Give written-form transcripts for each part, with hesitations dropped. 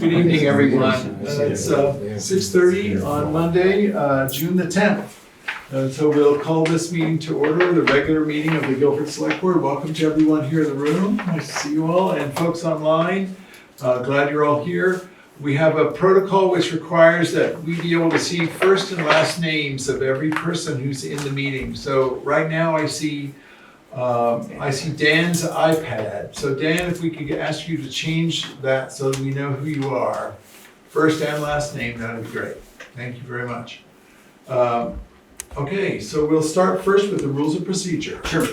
Good evening, everyone. It's 6:30 on Monday, June the 10th. So we'll call this meeting to order, the regular meeting of the Guilford Selectboard. Welcome to everyone here in the room. Nice to see you all, and folks online. Glad you're all here. We have a protocol which requires that we be able to see first and last names of every person who's in the meeting. So right now I see Dan's iPad. So Dan, if we could ask you to change that so that we know who you are, first and last name, that would be great. Thank you very much. Okay, so we'll start first with the rules of procedure. Sure.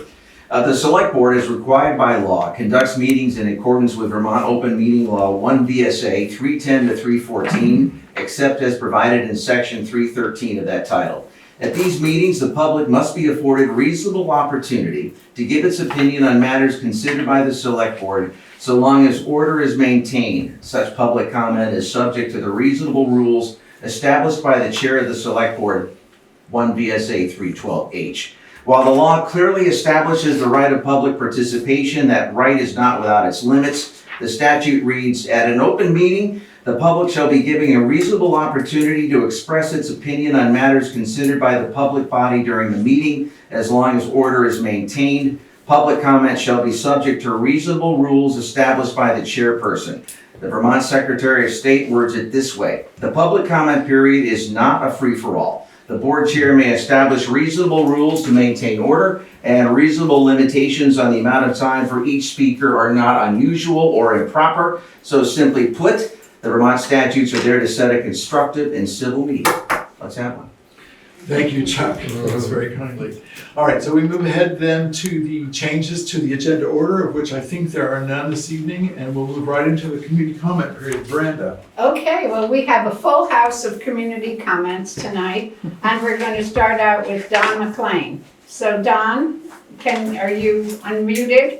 The Select Board, is required by law, conducts meetings in accordance with Vermont Open Meeting Law 1 VSA 310 to 314, except as provided in Section 313 of that title. At these meetings, the public must be afforded reasonable opportunity to give its opinion on matters considered by the Select Board, so long as order is maintained. Such public comment is subject to the reasonable rules established by the Chair of the Select Board, 1 VSA 312H. While the law clearly establishes the right of public participation, that right is not without its limits. The statute reads, "At an open meeting, the public shall be given a reasonable opportunity to express its opinion on matters considered by the public body during the meeting, as long as order is maintained. Public comment shall be subject to reasonable rules established by the chairperson." The Vermont Secretary of State words it this way: "The public comment period is not a free-for-all. The board chair may establish reasonable rules to maintain order, and reasonable limitations on the amount of time for each speaker are not unusual or improper. So simply put, the Vermont statutes are there to set a constructive and civil meeting." Let's have one. Thank you, Chuck. That was very kindly. All right, so we move ahead then to the changes to the agenda order, of which I think there are none this evening, and we'll move right into the community comment period. Brenda. Okay, well, we have a full house of community comments tonight, and we're going to start out with Don McLean. So Don, are you unmuted?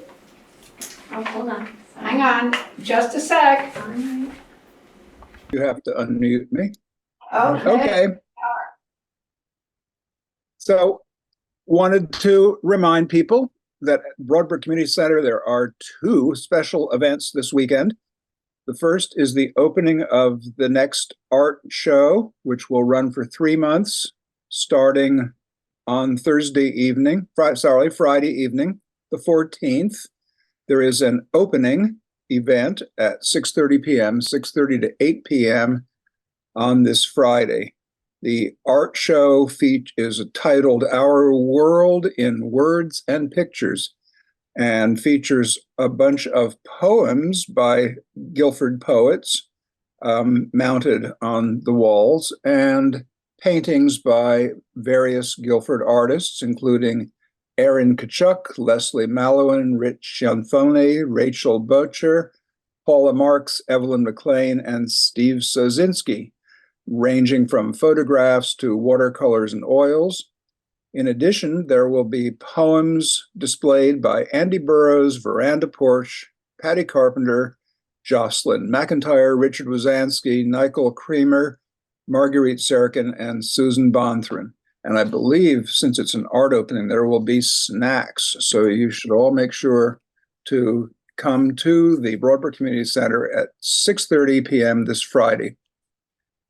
Oh, hold on. Hang on, just a sec. You have to unmute me. Okay. Okay. So, wanted to remind people that at Broadbrook Community Center, there are 2 special events this weekend. The first is the opening of the next art show, which will run for 3 months, starting on Friday evening, the 14th. There is an opening event at 6:30 p.m., 6:30 to 8 p.m. on this Friday. The art show is titled "Our World in Words and Pictures" and features a bunch of poems by Guilford poets mounted on the walls, and paintings by various Guilford artists, including Aaron Kachuk, Leslie Mallowan, Rich Cianfone, Rachel Bocher, Paula Marks, Evelyn McLean, and Steve Sozinski, ranging from photographs to watercolors and oils. In addition, there will be poems displayed by Andy Burroughs, Veranda Porsche, Patty Carpenter, Jocelyn McIntyre, Richard Wazansky, Nicole Creamer, Marguerite Serkin, and Susan Bonthran. And I believe, since it's an art opening, there will be snacks. So you should all make sure to come to the Broadbrook Community Center at 6:30 p.m. this Friday.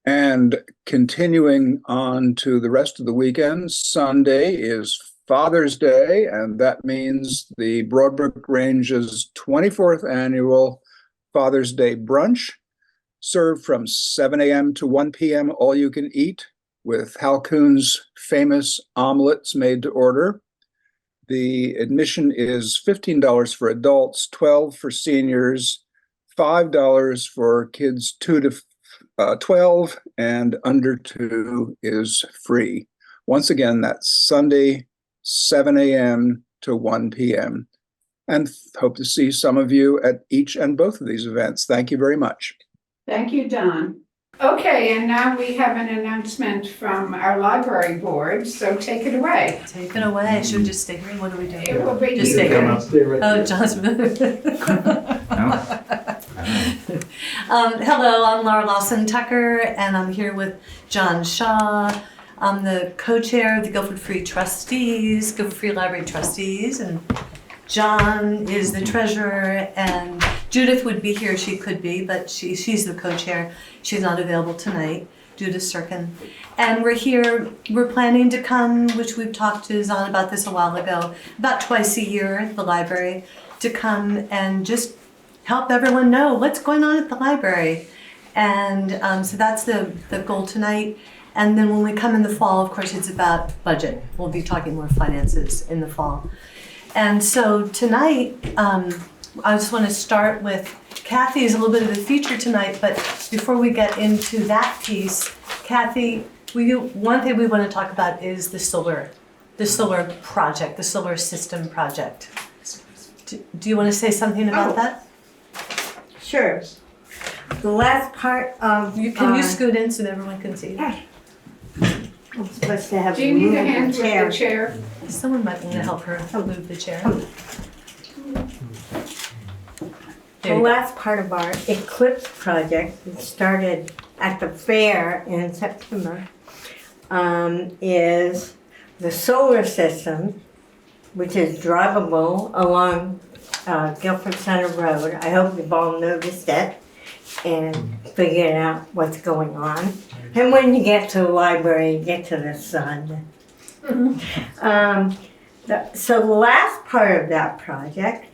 And continuing on to the rest of the weekend, Sunday is Father's Day, and that means the Broadbrook Range's 24th annual Father's Day brunch, served from 7 a.m. to 1 p.m. all you can eat, with Hal Kuhn's famous omelets made to order. The admission is $15 for adults, $12 for seniors, $5 for kids 2 to 12, and under 2 is free. Once again, that's Sunday, 7 a.m. to 1 p.m. And hope to see some of you at each and both of these events. Thank you very much. Thank you, Don. Okay, and now we have an announcement from our library board, so take it away. Take it away. Should we just stay here? What do we do? It will be Just stay here. here. Stay right Oh, there. John's. Hello, I'm Laura Lawson Tucker, and I'm here with John Shaw. I'm the co-chair of the Guilford Free Library Trustees, and John is the treasurer, and Judith would be here, she could be, but she's the co-chair. She's not available tonight, Judith Sirkin. And we're planning to come, which we've talked to Zan about this a while ago, about twice a year at the library, to come and just help everyone know what's going on at the library. And so that's the goal tonight. And then when we come in the fall, of course, it's about budget. We'll be talking more finances in the fall. And so tonight, I just want to start with Kathy is a little bit of a feature tonight, but before we get into that piece, Kathy, one thing we want to talk about is the solar project, the solar system project. Do you want to say something about that? Sure. The last part of... Can you scoot in so that everyone can see? I'm supposed to have... Do you need a moved hand with chair. the chair? Someone might want to help her move the chair. The last part of our Eclipse project that started at the fair in September is the solar system, which is drivable along Guilford Center Road. I hope you've all noticed it and figured out what's going on. And when you get to the library, you get to the sun. So the last part of that project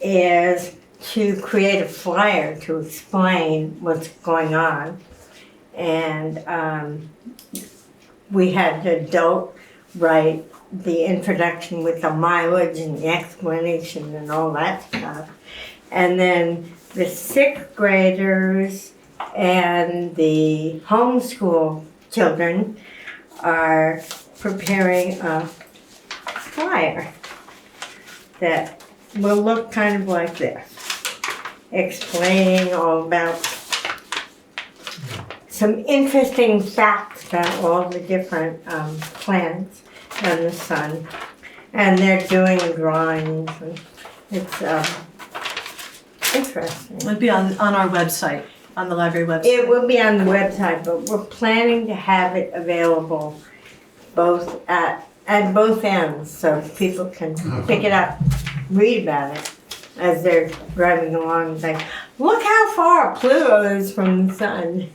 is to create a flyer to explain what's going on. And we had the adult write the introduction with the mileage and the explanation and all that stuff. And then the sixth graders and the homeschool children are preparing a flyer that will look kind of like this, explaining all about some interesting facts about all the different planets and the sun. And they're doing drawings, and it's interesting. It'll be on our website, on the library website. It will be on the website, but we're planning to have it available both at both ends, so people can pick it up, read about it as they're driving along and say, look how far Pluto is from the sun.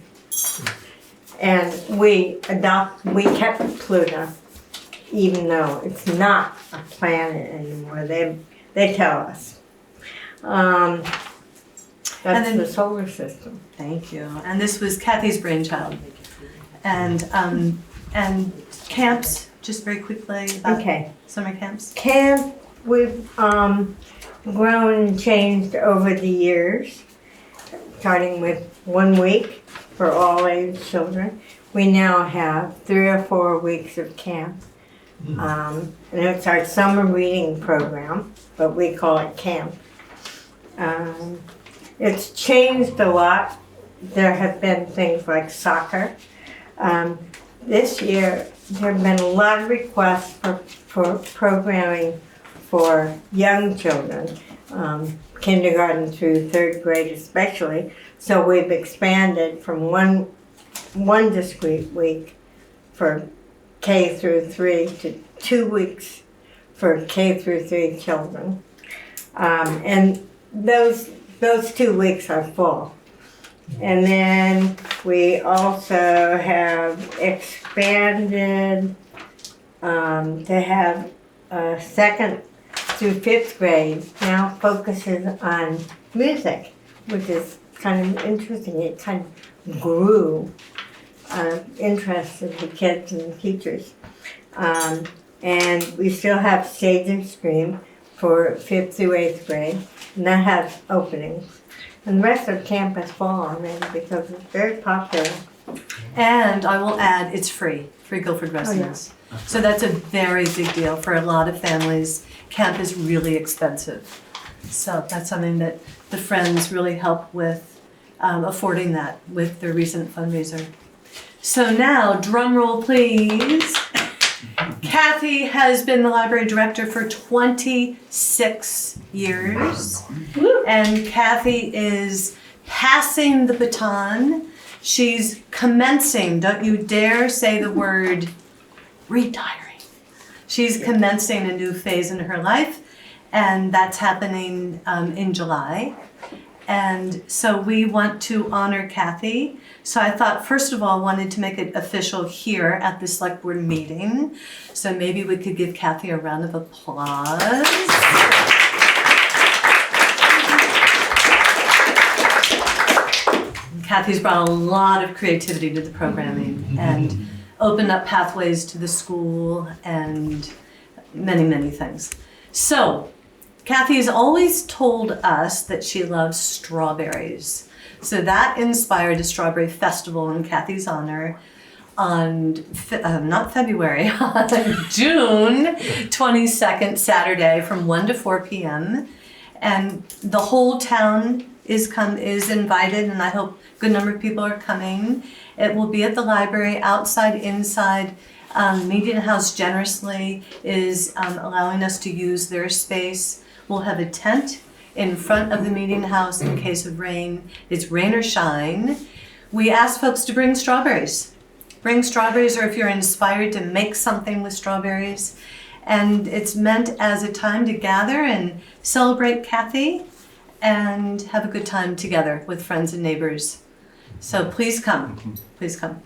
And we kept Pluto, even though it's not a planet anymore. They tell us. That's then the solar system. Thank you. And this was Kathy's brainchild. And camps, just very quickly about Okay. summer camps. Camp, we've grown and changed over the years, starting with 1 week for all age children. We now have 3 or 4 weeks of camp. And it's our summer reading program, but we call it camp. It's changed a lot. There have been things like soccer. This year, there have been a lot of requests for programming for young children, kindergarten through 3rd grade especially. So we've expanded from one discrete week for K through 3 to 2 weeks for K through 3 children. And those 2 weeks are full. And then we also have expanded to have 2nd through 5th grade now focuses on music, which is kind of interesting. It kind of grew interest in the kids and the teachers. And we still have Stage and Scream for 5th through 8th grade, and that has openings. And the rest of camp is full already because it's very popular. And I will add, it's free Guilford residents. So that's a very big deal for a lot of families. Camp is really expensive. So that's something that the Friends really help with affording that with their recent fundraiser. So now, drum roll please. Kathy has been the library director for 26 years. And Kathy is passing the baton. She's commencing, don't you dare say the word retiring. She's commencing a new phase in her life, and that's happening in July. And so we want to honor Kathy. So I thought, first of all, wanted to make it official here at the select board meeting. So maybe we could give Kathy a round of applause. Kathy's brought a lot of creativity to the programming and opened up pathways to the school and many, many things. So Kathy has always told us that she loves strawberries. So that inspired a strawberry festival in Kathy's honor on, not February, on June 22nd, Saturday from 1 to 4 p.m. And the whole town is invited, and I hope a good number of people are coming. It will be at the library, outside, inside. Meeting House generously is allowing us to use their space. We'll have a tent in front of the Meeting House in case of rain. It's rain or shine. We ask folks to bring strawberries. Bring strawberries, or if you're inspired to make something with strawberries. And it's meant as a time to gather and celebrate Kathy and have a good time together with friends and neighbors. So please come, please come.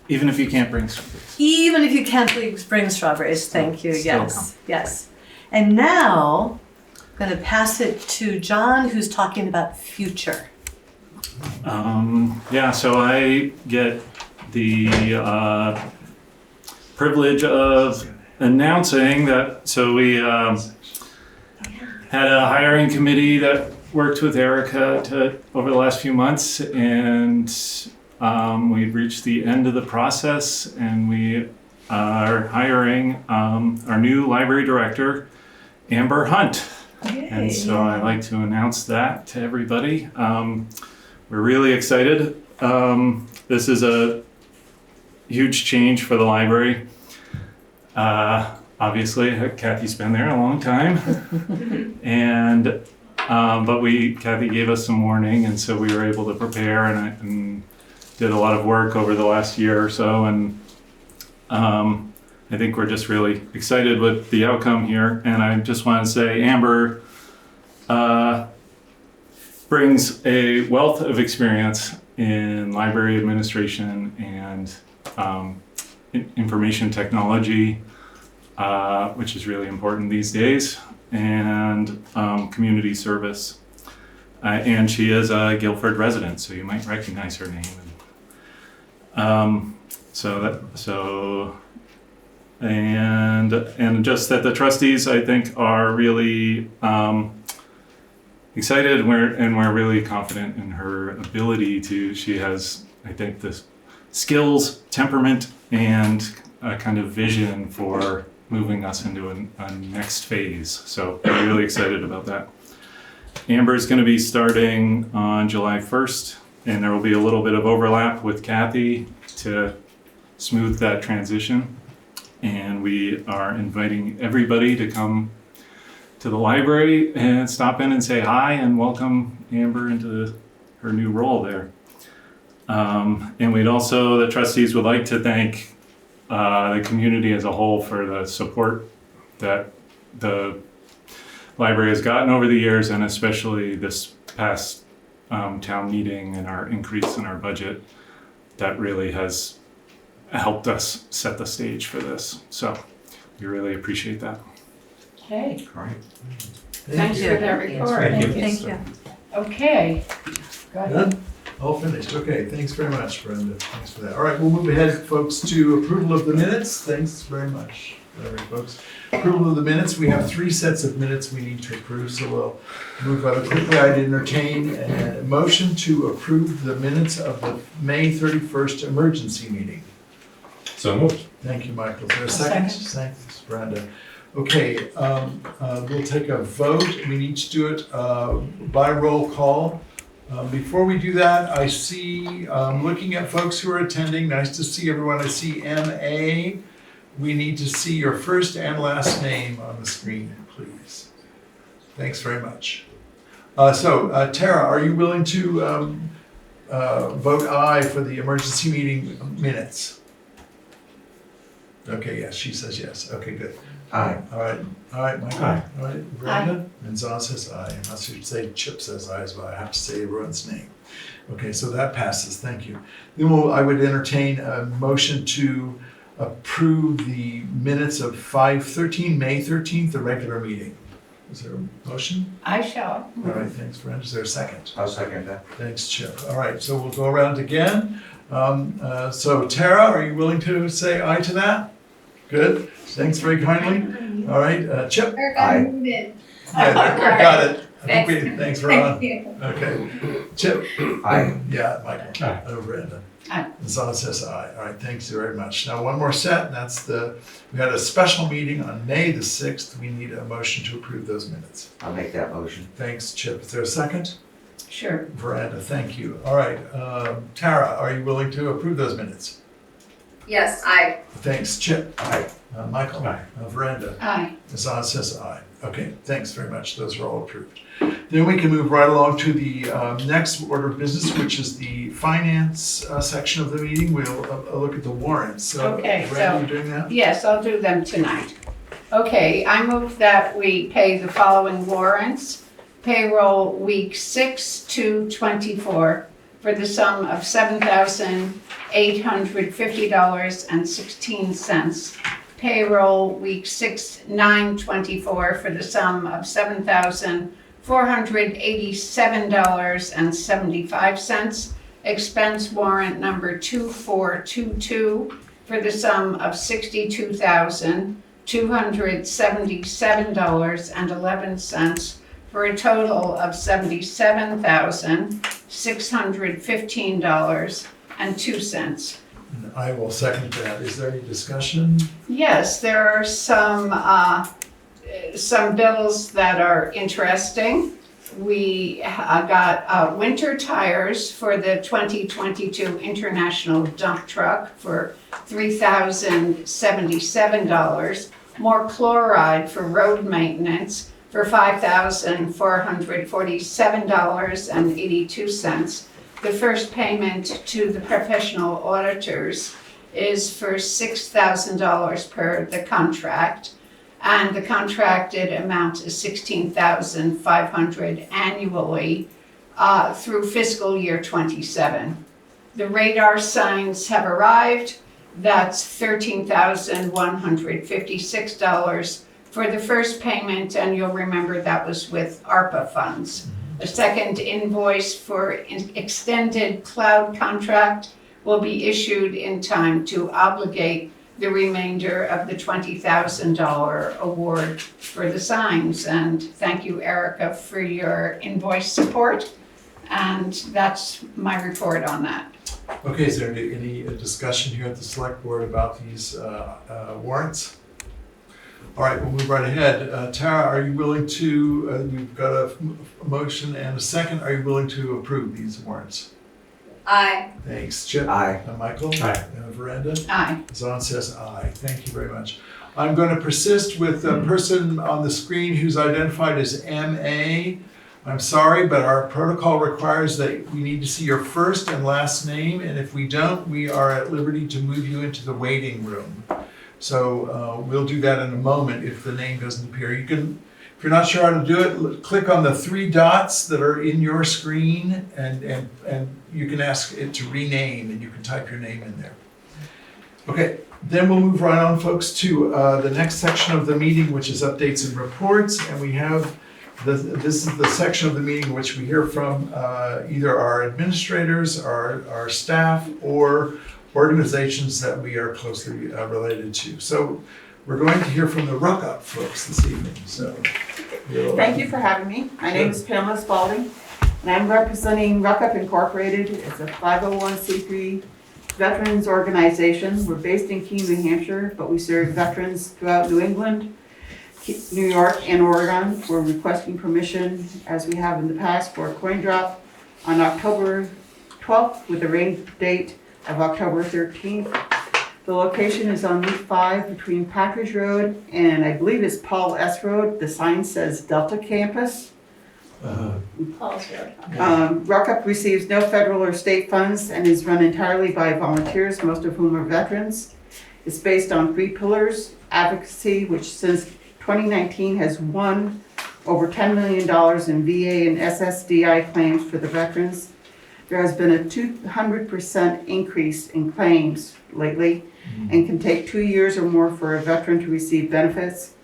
Even if you can't bring strawberries. Even if you can't bring strawberries, thank you, yes, yes. And now, I'm gonna pass it to John, who's talking about future. Yeah, so I get the privilege of announcing that, so we had a hiring committee that worked with Erica over the last few months, and we've reached the end of the process, and we are hiring our new library director, Amber Hunt. And so I'd like to announce that to everybody. We're really excited. This is a huge change for the library. Obviously, Kathy's been there a long time, and but Kathy gave us some warning, and so we were able to prepare and did a lot of work over the last year or so, and I think we're just really excited with the outcome here. And I just want to say, Amber brings a wealth of experience in library administration and information technology, which is really important these days, and community service. And she is a Guilford resident, so you might recognize her name. And just that the trustees, I think, are really excited, and we're really confident in her ability to. She has, I think, the skills, temperament, and a kind of vision for moving us into a next phase. So we're really excited about that. Amber is going to be starting on July 1st, and there will be a little bit of overlap with Kathy to smooth that transition. And we are inviting everybody to come to the library and stop in and say hi and welcome Amber into her new role there. And the trustees would like to thank the community as a whole for the support that the library has gotten over the years, and especially this past town meeting and our increase in our budget that really has helped us set the stage for this. So we really appreciate that. Okay, Great. thanks for that report. Thank you. Okay, go ahead. Done? All finished. Okay, thanks very much, Brenda. Thanks for that. All right, we'll move ahead, folks, to approval of the minutes. Thanks very much. All right, folks. Approval of the minutes. We have 3 sets of minutes we need to approve, so we'll move rather quickly. I'd entertain a motion to approve the minutes of the May 31st emergency meeting. So moved. Thank you, Michael. Is there a second? Thanks, Brenda. Okay, we'll take a vote. We need to do it by roll call. Before we do that, I see, looking at folks who are attending, nice to see everyone. I see M.A. We need to see your first and last name on the screen, please. Thanks very much. So, Tara, are you willing to vote aye for the emergency meeting minutes? Okay, yes, she says yes. Okay, good. Aye. All right, Michael? Aye. All right, Brandon? And Zon says aye, and I should say Chip says aye as well, I have to say everyone's name. Okay, so that passes, thank you. Then I would entertain a motion to approve the minutes of May 13th, the regular meeting. Is there a motion? I shall. All right, thanks, Brenda. Is there a second? I'll second that. Thanks, Chip. All right, so we'll go around again. So Tara, are you willing to say aye to that? Good, thanks very kindly. All right, Chip? Aye. Yeah, got it. I think Thanks. thanks, Ron. Okay, Chip? Aye. Yeah, Michael. Aye. Oh, Brenda. Aye. Zon says aye. All right, thanks very much. Now, one more set, and that's we had a special meeting on May the 6th. We need a motion to approve those minutes. I'll make that motion. Thanks, Chip. Is there a second? Sure. Veranda, thank you. All right, Tara, are you willing to approve those minutes? Yes, aye. Thanks, Chip. Aye. Michael? Aye. Veranda? Aye. Zon says aye. Okay, thanks very much. Those are all approved. Then we can move right along to the next order of business, which is the finance section of the meeting. We'll look at the warrants. So, Okay, Veranda, you doing that? Yes, I'll do them tonight. Okay, I move that we pay the following warrants. Payroll week 6 to 24 for the sum of $7,850.16. Payroll week 9/24 for the sum of $7,487.75. Expense warrant number 2422 for the sum of $62,277.11 for a total of $77,615.02. And I will second that. Is there any discussion? Yes, there are some bills that are interesting. We got winter tires for the 2022 International Dump Truck for $3,077. More chloride for road maintenance for $5,447.82. The first payment to the professional auditors is for $6,000 per the contract, and the contracted amount is $16,500 annually through fiscal year 27. The radar signs have arrived. That's $13,156 for the first payment, and you'll remember that was with ARPA funds. A second invoice for extended cloud contract will be issued in time to obligate the remainder of the $20,000 award for the signs. And thank you, Erica, for your invoice support. And that's my report on that. Okay, is there any discussion here at the select board about these warrants? All right, we'll move right ahead. Tara, are you willing to, we've got a motion and a second. Are you willing to approve these warrants? Aye. Thanks, Chip. Aye. Michael? Aye. Veranda? Aye. Zon says aye. Thank you very much. I'm going to persist with the person on the screen who's identified as MA. I'm sorry, but our protocol requires that we need to see your first and last name, and if we don't, we are at liberty to move you into the waiting room. So we'll do that in a moment if the name doesn't appear. You can, if you're not sure how to do it, click on the 3 dots that are in your screen, and you can ask it to rename, and you can type your name in there. Okay, then we'll move right on, folks, to the next section of the meeting, which is updates and reports, and we have this is the section of the meeting in which we hear from either our administrators, our staff, or organizations that we are closely related to. So we're going to hear from the Ruck-Up folks this evening. So Thank you for having me. My name is Pamela Spalding, and I'm representing Ruck-Up Incorporated. It's a 501c3 veterans organization. We're based in Keene, New Hampshire, but we serve veterans throughout New England, New York, and Oregon. We're requesting permission, as we have in the past, for a coin drop on October 12th with a rain date of October 13th. The location is on Route 5 between Packers Road and I believe it's Paul S. Road. The sign says Delta Campus. Paul's here. Ruck-Up receives no federal or state funds and is run entirely by volunteers, most of whom are veterans. It's based on 3 pillars: advocacy, which since 2019 has won over $10 million in VA and SSDI claims for the veterans. There has been a 200% increase in claims lately and can take 2 years or more for a veteran to receive benefits.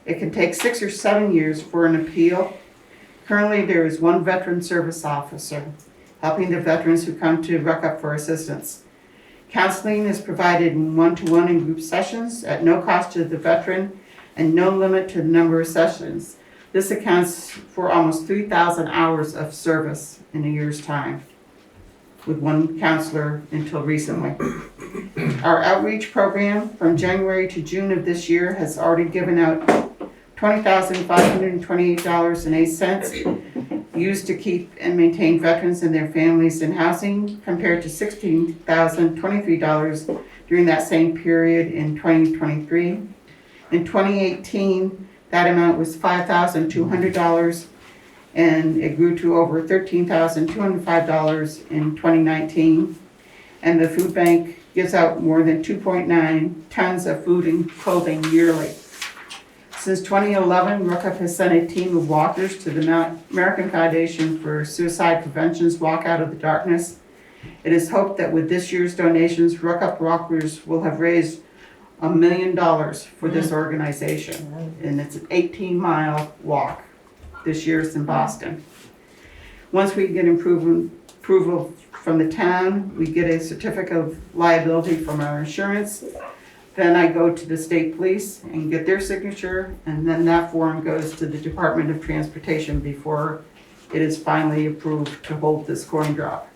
It can take 6 or 7 years for an appeal. Currently, there is 1 veteran service officer helping the veterans who come to Ruck-Up for assistance. Counseling is provided in one-to-one and group sessions at no cost to the veteran and no limit to the number of sessions. This accounts for almost 3,000 hours of service in a year's time, with 1 counselor until recently. Our outreach program from January to June of this year has already given out $20,528.08 used to keep and maintain veterans and their families in housing, compared to $16,023 during that same period in 2023. In 2018, that amount was $5,200, and it grew to over $13,205 in 2019. And the food bank gives out more than 2.9 tons of food and clothing yearly. Since 2011, Ruck-Up has sent a team of walkers to the American Foundation for Suicide Prevention's Walk Out of the Darkness. It is hoped that with this year's donations, Ruck-Up walkers will have raised $1 million for this organization. And it's an 18-mile walk. This year it's in Boston. Once we get approval from the town, we get a certificate of liability from our insurance. Then I go to the state police and get their signature, and then that form goes to the Department of Transportation before it is finally approved to hold this coin drop.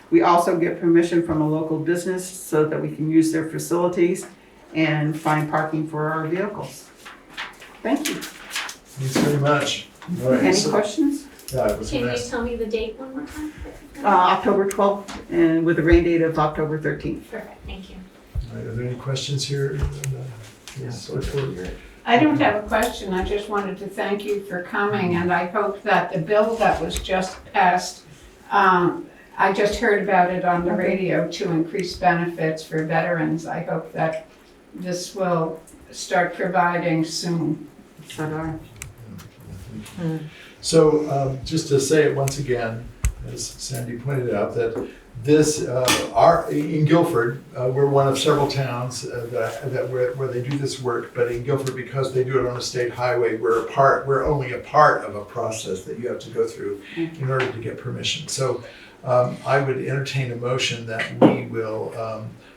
We also get permission from a local business so that we can use their facilities and find parking for our vehicles. Thank you. Thanks very much. All right, Any so- questions? Yeah, it was Can you nice. tell me the date one more time? October 12th, and with a rain date of October 13th. Perfect, thank you. All right, are there any questions here? Select board? I don't have a question, I just wanted to thank you for coming, and I hope that the bill that was just passed, I just heard about it on the radio to increase benefits for veterans. I hope that this will start providing soon. So do I. So, just to say it once again, as Sandy pointed out, that this, in Guilford, we're one of several towns where they do this work, but in Guilford, because they do it on a state highway, we're only a part of a process that you have to go through in order to get permission. So, I would entertain a motion that we will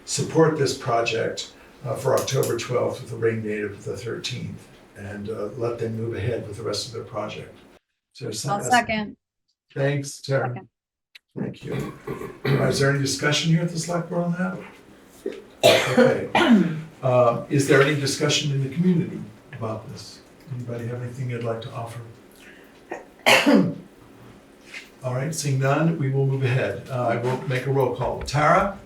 support this project for October 12th with a rain date of the 13th, and let them move ahead with the rest of their project. So I'll second. Thanks, Tara. Second. Thank you. All right, is there any discussion here at the select board on that? Okay. Is there any discussion in the community about this? Anybody have anything you'd like to offer? All right, seeing none, we will move ahead. I will make a roll call. Tara?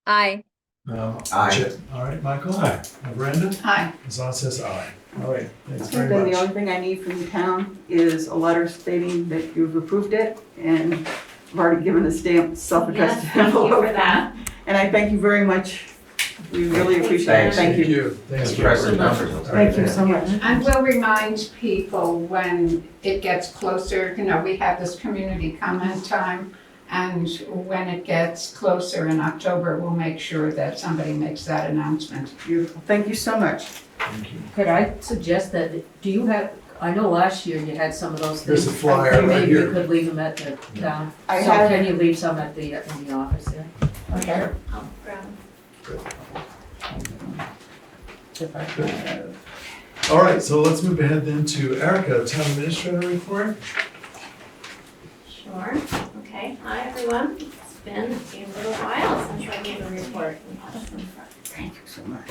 Aye. Aye. Chip. All right, Michael? Aye. Brandon? Hi. Zon says aye. All right, thanks Then very the much. only thing I need from the town is a letter stating that you've approved it, and I've already given a stamped self-addressed Yes, thank you envelope. for that. And I thank you very much. We really appreciate it. Thank you. Thanks. President All Numbers. right, Thank you so much. And we'll remind people when it gets closer, we have this community comment time, and when it gets closer in October, we'll make sure that somebody makes that announcement. Beautiful. Thank you so much. Thank you. Could I suggest that, do you have, I know last year you had some of those things. There's a flyer right Maybe here. we could leave them at the town. I So have- can you leave some at the, in the office there? Okay. I'll grab them. If I could. All right, so let's move ahead then to Erica, Town Administrator report. Sure, okay, hi everyone. It's been a little while since I gave a report. Thank you so much.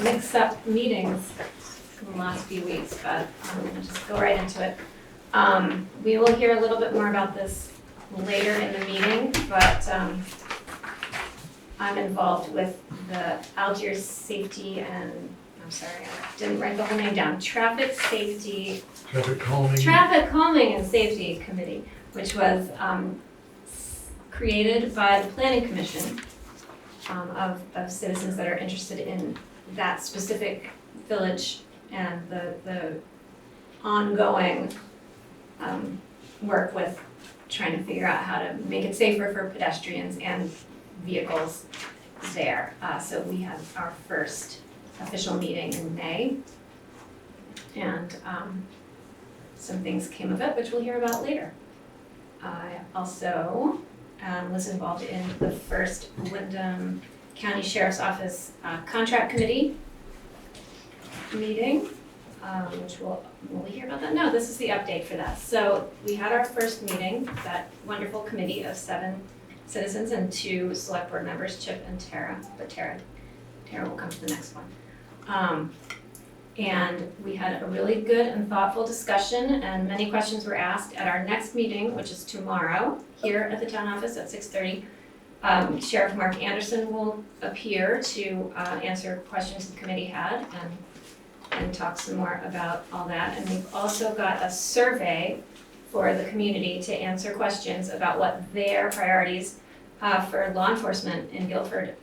Mix-up meetings in the last few weeks, but I'm gonna just go right into it. We will hear a little bit more about this later in the meeting, but I'm involved with the Algiers Safety and, I'm sorry, I didn't write the whole name down, Traffic Calming and Safety Committee, which was created by the Planning Commission of citizens that are interested in that specific village and the ongoing work with trying to figure out how to make it safer for pedestrians and vehicles there. So we had our first official meeting in May. And some things came of it, which we'll hear about later. I also was involved in the first Wyndham County Sheriff's Office Contract Committee meeting, which will we hear about that? No, this is the update for that. So we had our first meeting, that wonderful committee of 7 citizens and 2 select board members, Chip and Tara, but Tara will come to the next one. And we had a really good and thoughtful discussion, and many questions were asked. At our next meeting, which is tomorrow, here at the town office at 6:30, Sheriff Mark Anderson will appear to answer questions the committee had and talk some more about all that. And we've also got a survey for the community to answer questions about what their priorities for law enforcement in Guilford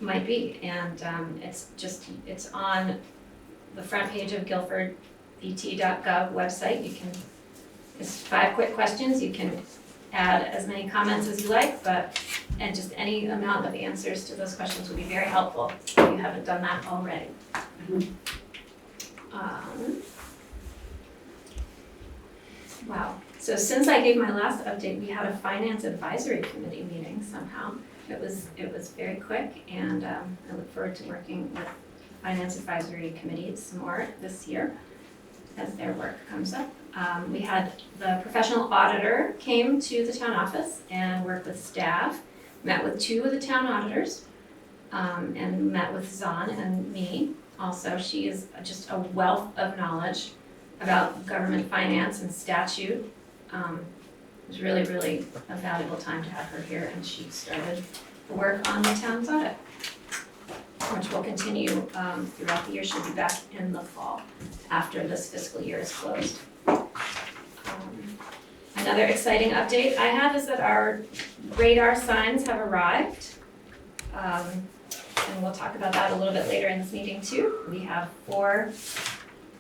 might be. And it's on the front page of guilfordpt.gov website. It's 5 quick questions. You can add as many comments as you like, and just any amount of answers to those questions would be very helpful if you haven't done that already. Wow. So since I gave my last update, we had a finance advisory committee meeting somehow. It was very quick, and I look forward to working with Finance Advisory Committee some more this year as their work comes up. We had the professional auditor came to the town office and worked with staff, met with 2 of the town auditors, and met with Zahn and me. Also, she is just a wealth of knowledge about government finance and statute. It was really, really a valuable time to have her here, and she started the work on the town's audit, which will continue throughout the year. She'll be back in the fall after this fiscal year is closed. Another exciting update I have is that our radar signs have arrived. And we'll talk about that a little bit later in this meeting too. We have 4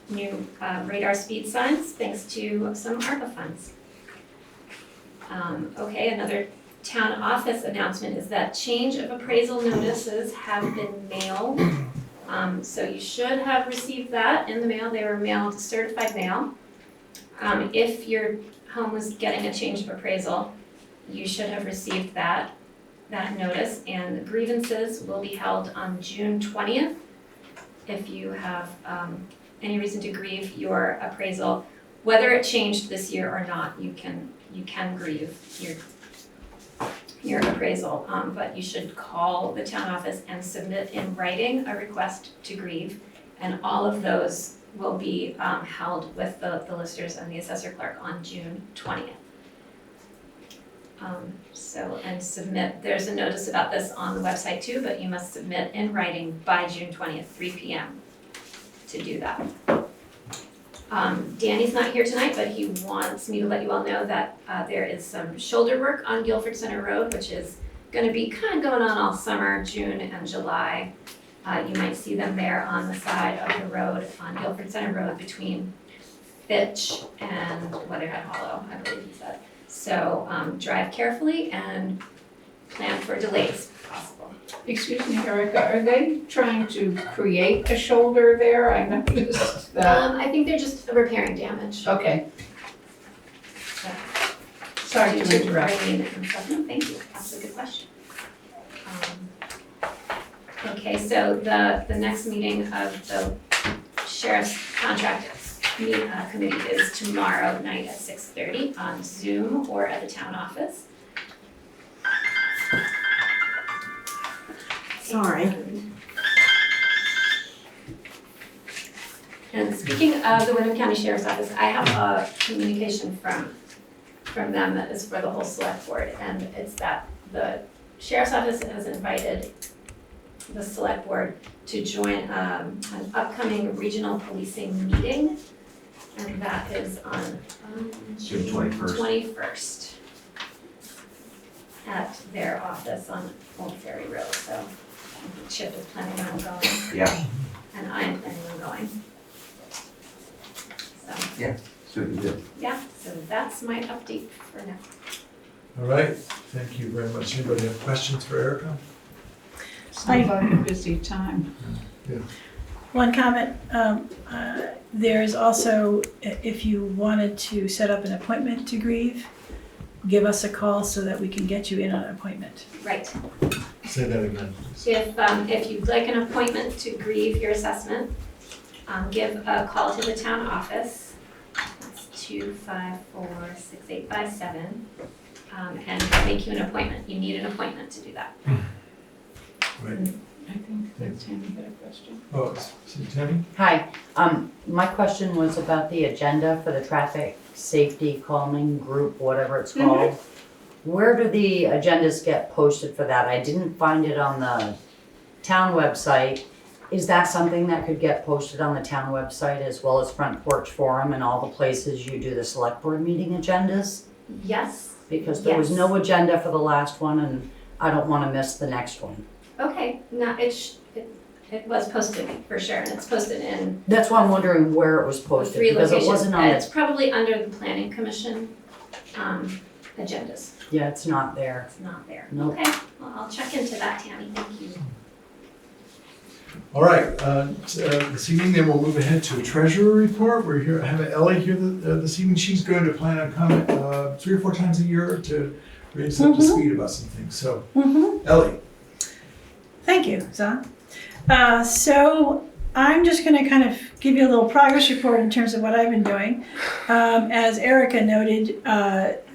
new radar speed signs thanks to some ARPA funds. Okay, another town office announcement is that change of appraisal notices have been mailed. So you should have received that in the mail. They were mailed certified mail. If your home was getting a change of appraisal, you should have received that notice, and the grievances will be held on June 20th. If you have any reason to grieve your appraisal, whether it changed this year or not, you can grieve your appraisal, but you should call the town office and submit in writing a request to grieve, and all of those will be held with the listers and the assessor clerk on June 20th. And submit, there's a notice about this on the website too, but you must submit in writing by June 20th, 3 p.m. to do that. Danny's not here tonight, but he wants me to let you all know that there is some shoulder work on Guilford Center Road, which is gonna be kind of going on all summer, June and July. You might see them there on the side of the road on Guilford Center Road between Fitch and Weatherhead Hollow, I believe he said. So drive carefully and plan for delays if possible. Excuse me, Erica, are they trying to create a shoulder there? I noticed that. I think they're just repairing damage. Okay, So, sorry due to interrupt. rain and stuff. No, thank you, that's a good question. Okay, so the next meeting of the Sheriff's Contract Committee is tomorrow night at 6:30 on Zoom or at the town office. Sorry. And speaking of the Wyndham County Sheriff's Office, I have a communication from them that is for the whole select board, and it's that the Sheriff's Office has invited the select board to join an upcoming regional policing meeting, and that is on June 21st. 21st. at their office on Old Ferry Road, so Chip is planning on going, Yeah, and I'm planning on going. So, super good. yeah, so that's my update for now. All right, thank you very much. Anybody have questions for Erica? Sounds like a busy time. One comment, there is also, if you wanted to set up an appointment to grieve, give us a call so that we can get you in on an appointment. Right. Say that again, please. If you'd like an appointment to grieve your assessment, give a call to the town office. That's 254-6857, and they'll make you an appointment. You need an appointment to do that. Right. I think that Tammy had a question. Oh, so Tammy? Hi, my question was about the agenda for the traffic safety calming group, whatever it's called. Where do the agendas get posted for that? I didn't find it on the town website. Is that something that could get posted on the town website as well as Front Porch Forum and all the places you do the select board meeting agendas? Yes. Because there was Yes. no agenda for the last one and I don't want to miss the next one. Okay, no, it was posted for sure, and it's posted in That's why I'm wondering where it was posted, 3 because locations. it wasn't on It's it. probably under the planning commission agendas. Yeah, it's not there. It's not there. Nope. Okay, well, I'll check into that, Tammy, thank you. All right, this evening then we'll move ahead to a treasurer report. We're here, I have Ellie here this evening. She's going to plan on coming 3 or 4 times a year to bring us up to speed about some things. So, Ellie. Thank you, Zan. So I'm just going to kind of give you a little progress report in terms of what I've been doing. As Erica noted,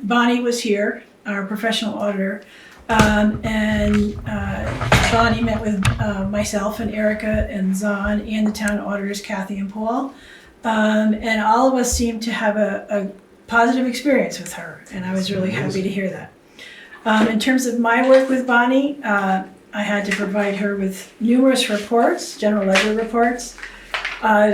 Bonnie was here, our professional auditor, and Bonnie met with myself and Erica and Zan and the town auditors, Kathy and Paul. And all of us seemed to have a positive experience with her, and I was really happy to hear that. In terms of my work with Bonnie, I had to provide her with numerous reports, general ledger reports.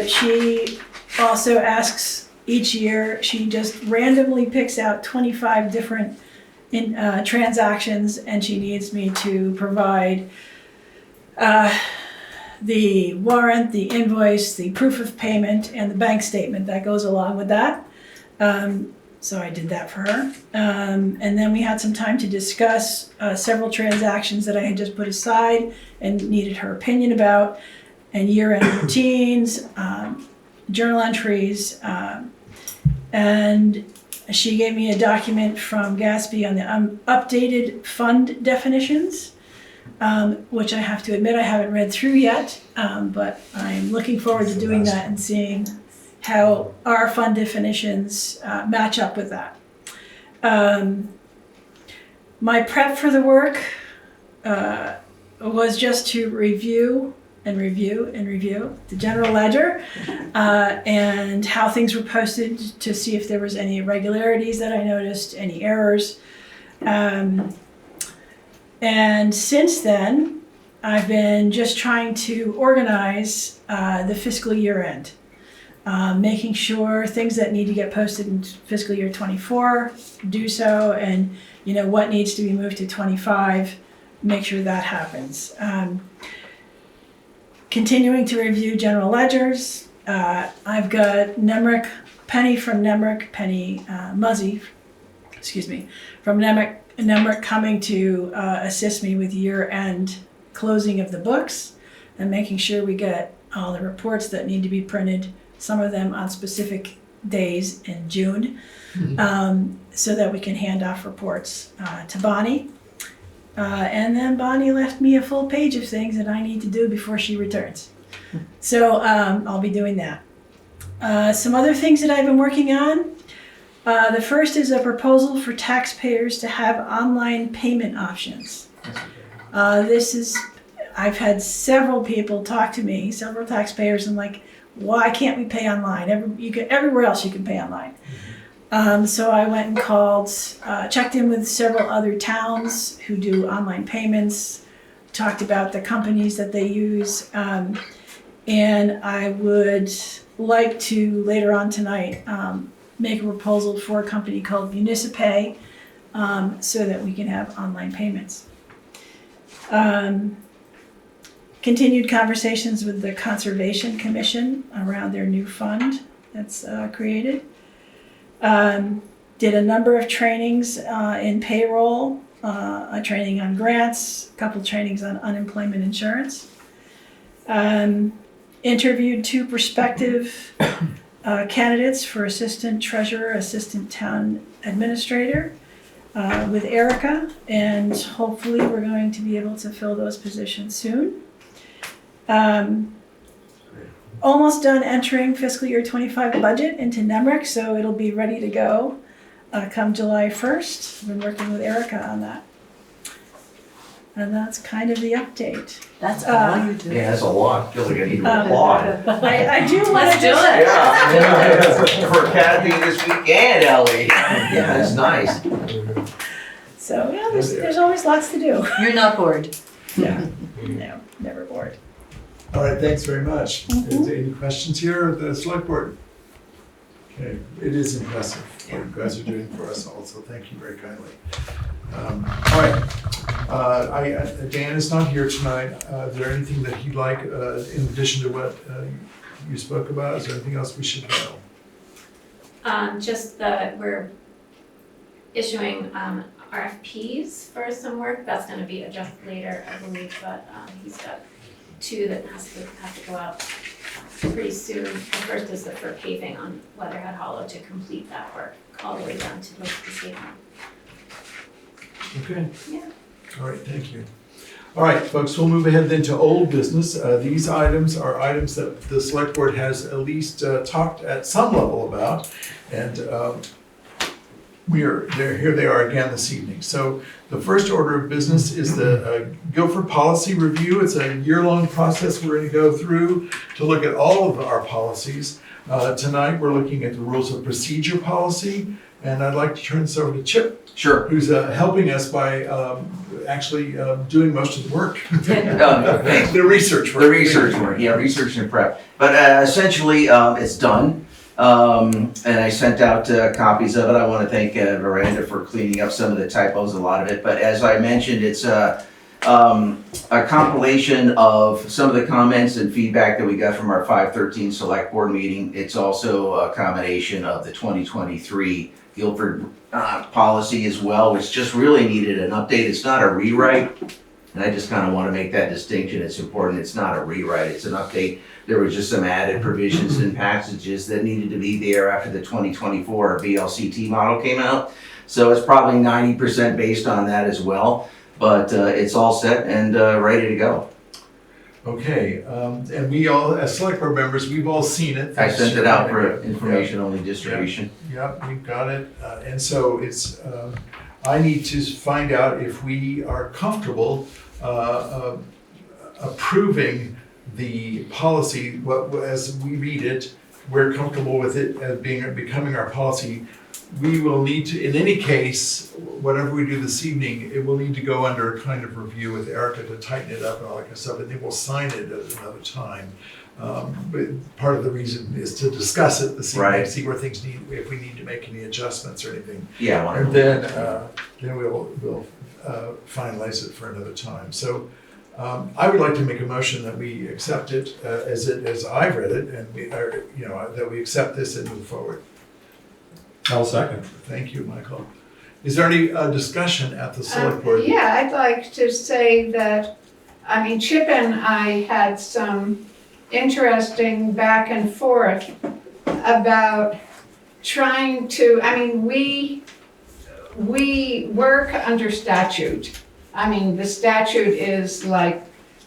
She also asks each year, she just randomly picks out 25 different transactions, and she needs me to provide the warrant, the invoice, the proof of payment, and the bank statement that goes along with that. So I did that for her. And then we had some time to discuss several transactions that I had just put aside and needed her opinion about, and year-end routines, journal entries, and she gave me a document from Gatsby on the updated fund definitions, which I have to admit I haven't read through yet, but I'm looking forward to doing that and seeing how our fund definitions match up with that. My prep for the work was just to review the general ledger and how things were posted, to see if there was any irregularities that I noticed, any errors. And since then, I've been just trying to organize the fiscal year end. Making sure things that need to get posted in fiscal year 24 do so, and what needs to be moved to 25, make sure that happens. Continuing to review general ledgers. I've got Penny Muzzy, from Nemrick coming to assist me with year-end closing of the books and making sure we get all the reports that need to be printed, some of them on specific days in June, so that we can hand off reports to Bonnie. And then Bonnie left me a full page of things that I need to do before she returns. So I'll be doing that. Some other things that I've been working on. The first is a proposal for taxpayers to have online payment options. I've had several people talk to me, several taxpayers, and like, why can't we pay online? Everywhere else you can pay online. So I went and checked in with several other towns who do online payments, talked about the companies that they use, and I would like to, later on tonight, make a proposal for a company called Municipay. so that we can have online payments. Continued conversations with the Conservation Commission around their new fund that's created. Did a number of trainings in payroll, a training on grants, a couple trainings on unemployment insurance. Interviewed 2 prospective candidates for assistant treasurer, assistant town administrator with Erica, and hopefully we're going to be able to fill those positions soon. Almost done entering fiscal year 25 budget into NEMRIC, so it'll be ready to go come July 1st. I've been working with Erica on that. And that's kind of the update. That's all you do. Yeah, that's a lot. I feel like I need to applaud. I do want Let's to do just. it. Yeah, for Academy this weekend, Ellie. Yeah, that's nice. So, yeah, there's always lots to do. You're not bored. Yeah, no, never bored. All right, thanks very much. Is there any questions here at the select board? Okay, it is impressive what you guys are doing for us also. Thank you very kindly. All right, Dan is not here tonight. Is there anything that he'd like, in addition to what you spoke about? Is there anything else we should know? Just that we're issuing RFPs for some work. That's gonna be adjusted later, I believe, but he's got 2 that have to go out pretty soon. The first is for paving on Weatherhead Hollow to complete that work all the way down to the state line. Okay. Yeah. All right, thank you. All right, folks, we'll move ahead then to old business. These items are items that the select board has at least talked at some level about. And here they are again this evening. So the first order of business is the Guilford policy review. It's a year-long process we're going to go through to look at all of our policies. Tonight, we're looking at the rules of procedure policy. And I'd like to turn this over to Chip, Sure. who's helping us by actually doing most of the work. Thanks. The research work. The research work, yeah, research and prep. But essentially, it's done. And I sent out copies of it. I want to thank Miranda for cleaning up some of the typos, a lot of it. But as I mentioned, it's a compilation of some of the comments and feedback that we got from our 5/13 select board meeting. It's also a combination of the 2023 Guilford policy as well, which just really needed an update. It's not a rewrite. And I just kind of want to make that distinction. It's important. It's not a rewrite. It's an update. There were just some added provisions and passages that needed to be there after the 2024 VLCT model came out. So it's probably 90% based on that as well. But it's all set and ready to go. Okay, and we all, as select board members, we've all seen it. I sent it out for information-only distribution. Yep, we've got it. And so it's, I need to find out if we are comfortable approving the policy, as we read it, we're comfortable with it as becoming our policy. We will need to, in any case, whatever we do this evening, it will need to go under a kind of review with Erica to tighten it up and all that kind of stuff, and then we'll sign it at another time. But part of the reason is to discuss it this evening, Right. see where things need, if we need to make any adjustments or anything. Yeah. And then we'll finalize it for another time. So I would like to make a motion that we accept it as I've read it, and that we accept this and move forward. I'll second. Thank you, Michael. Is there any discussion at the select board? Yeah, I'd like to say that, Chip and I had some interesting back and forth about trying to, we work under statute. The statute is like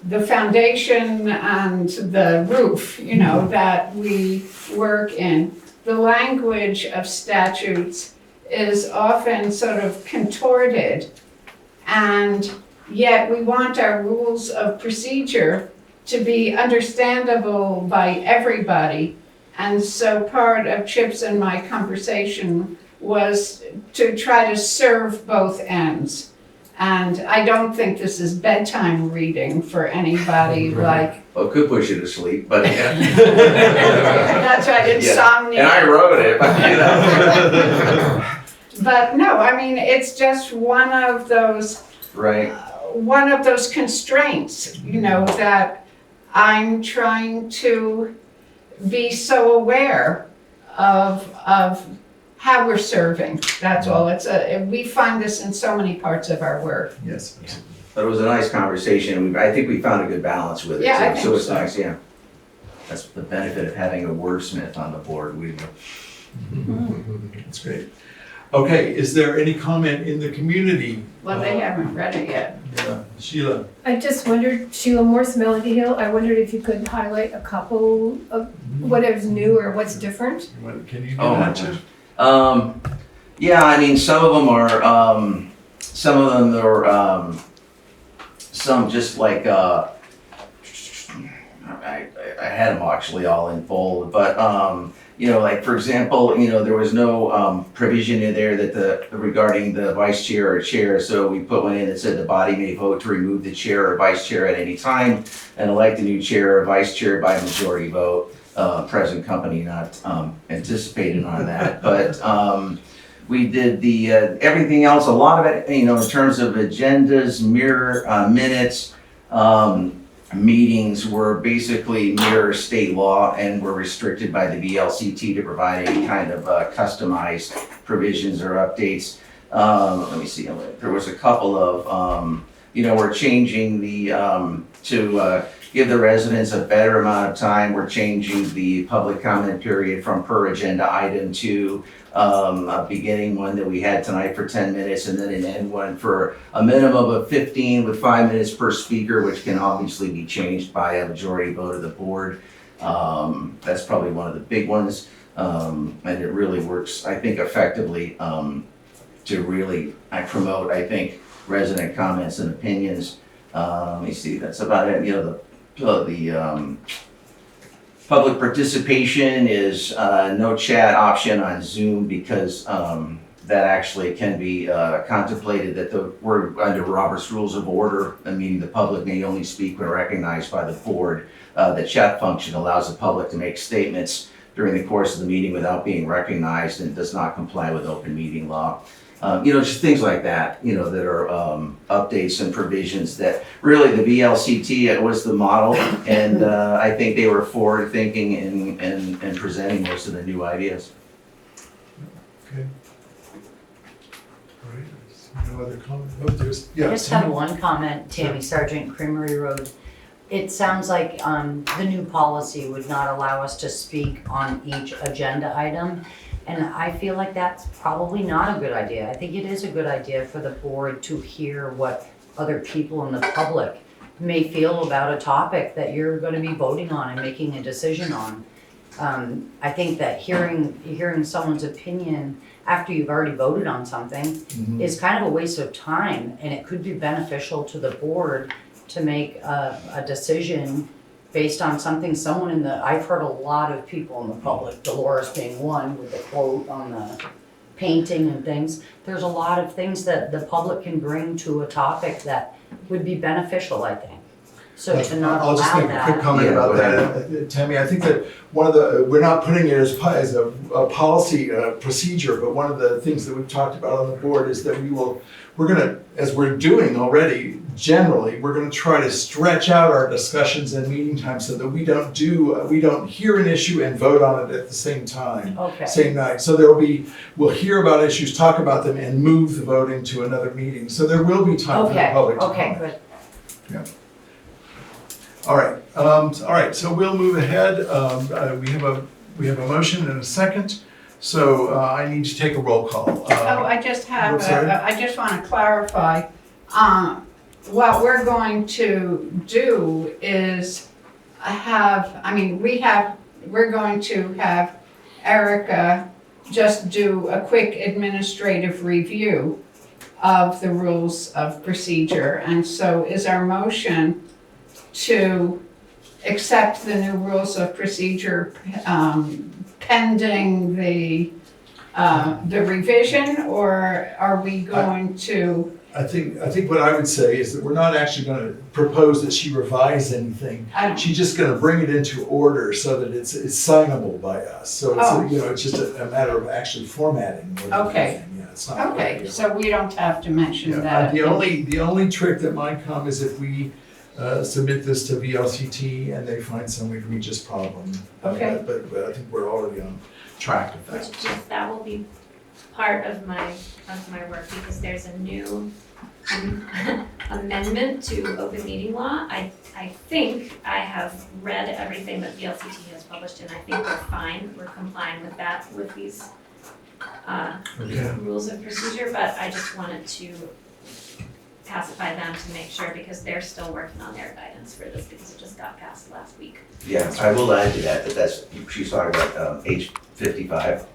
the foundation and the roof, that we work in. The language of statutes is often sort of contorted, and yet we want our rules of procedure to be understandable by everybody. And so part of Chip's and my conversation was to try to serve both ends. And I don't think this is bedtime reading for anybody, like. Well, it could push you to sleep, but yeah. That's right, insomnia. And I wrote it, but But no, I mean, it's just one of those Right. constraints, you know, that I'm trying to be so aware of how we're serving. That's all. We find this in so many parts of our work. Yes. But it was a nice conversation. I think we found a good balance with it. Yeah, I too. think So it's so. nice, yeah. That's the benefit of having a wordsmith on the board. That's great. Okay, is there any comment in the community? Well, they haven't read it yet. Sheila? I just wondered, Sheila Morse, Melody Hill, I wondered if you could highlight a couple of whatever's new or what's different. Can you do Oh, that too? Yeah, I mean, some of them are, some just like, I had them actually all in bold, but, you know, like, for example, you know, there was no, provision in there that regarding the vice chair or chair, so we put one in that said the body may vote to remove the chair or vice chair at any time and elect a new chair or vice chair by majority vote. Present company not, anticipated on that, but, we did the, everything else, a lot of it, you know, in terms of agendas, minutes, meetings were basically mirror state law and were restricted by the VLCT to provide any kind of customized provisions or updates. Let me see, there was a couple of, you know, we're changing the, to give the residents a better amount of time. We're changing the public comment period from per agenda item to a beginning one that we had tonight for 10 minutes and then an end one for a minimum of 15 with 5 minutes per speaker, which can obviously be changed by a majority vote of the board. That's probably one of the big ones. And it really works, I think, effectively to really promote, I think, resident comments and opinions. Let me see, that's about it. You know, the public participation is no chat option on Zoom because that actually can be contemplated that we're under Robert's Rules of Order, meaning the public may only speak when recognized by the board. The chat function allows the public to make statements during the course of the meeting without being recognized and does not comply with open meeting law. You know, just things like that, you know, that are updates and provisions that really the VLCT was the model, and I think they were forward thinking and presenting most of the new ideas. Okay. All right, no other comment? Oh, there's, I yeah. just have one comment, Tammy Sargent, Creamery Road. It sounds like the new policy would not allow us to speak on each agenda item. And I feel like that's probably not a good idea. I think it is a good idea for the board to hear what other people in the public may feel about a topic that you're going to be voting on and making a decision on. I think that hearing someone's opinion after you've already voted on something is kind of a waste of time, and it could be beneficial to the board to make a decision based on something I've heard a lot of people in the public, Dolores being one with the quote on the painting and things. There's a lot of things that the public can bring to a topic that would be beneficial, I think. So to not I'll just allow make a quick that. comment Yeah, about go that. Tammy, I think that we're not putting it as a policy procedure, but one of the things that we've talked about on the board is that we're gonna, as we're doing already, generally, we're gonna try to stretch out our discussions and meeting times so that we don't hear an issue and vote on it at the same time. Okay. Same night. So we'll hear about issues, talk about them, and move the voting to another meeting. So there will be time for the public to Okay, comment. good. All right, so we'll move ahead. We have a motion and a second, so I need to take a roll call. I just I'm sorry? want to clarify. What we're going to do is we're going to have Erica just do a quick administrative review of the rules of procedure. And so is our motion to accept the new rules of procedure pending the revision, or are we going to? I think what I would say is that we're not actually going to propose that she revise anything. She's just going to bring it into order so that it's signable by us. So it's it's just a matter of actually formatting more than Okay. anything, yeah. It's not. Okay, so we don't have to mention Yeah, that. the only trick that might come is if we submit this to VLCT and they find some egregious problem. Okay. But I think we're already on track with Which that. is, that will be part of my work, because there's a new amendment to open meeting law. I think I have read everything that VLCT has published, and I think we're fine, we're complying with that, with these Okay. rules of procedure, but I just wanted to pacify them to make sure, because they're still working on their guidance for this, because it just got passed last week. Yeah, I will add to that, she's talking about H 55.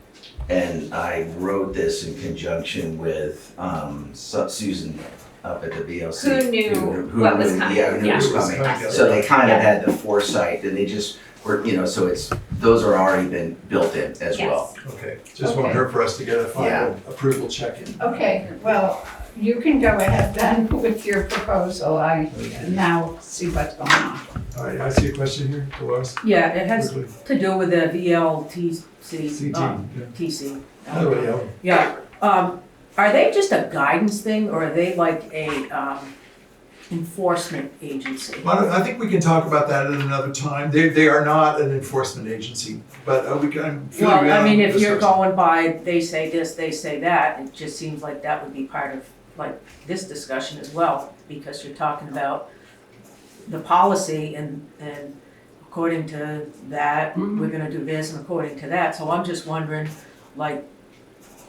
And I wrote this in conjunction with Susan up at the VLC. Who knew what was coming. Yeah, who knew what was Yeah. coming. So they kind of had the foresight, and they just were, so those are already been built in as well. Yes. Okay, just won't Okay. hurt for us to get a final approval check-in. Okay, well, you can go ahead then with your proposal. I now see what's going on. All right, I see a question here, Dolores. Yeah, it has Quickly. to do with the VLTC, CT, TC. Oh, yeah. Yeah, are they just a guidance thing, or are they like a, enforcement agency? Well, I think we can talk about that at another time. They are not an enforcement agency, but we can. Well, I mean, if you're going by, they say this, they say that, it just seems like that would be part of, like, this discussion as well, because you're talking about the policy and according to that, we're gonna do this, and according to that, so I'm just wondering, like,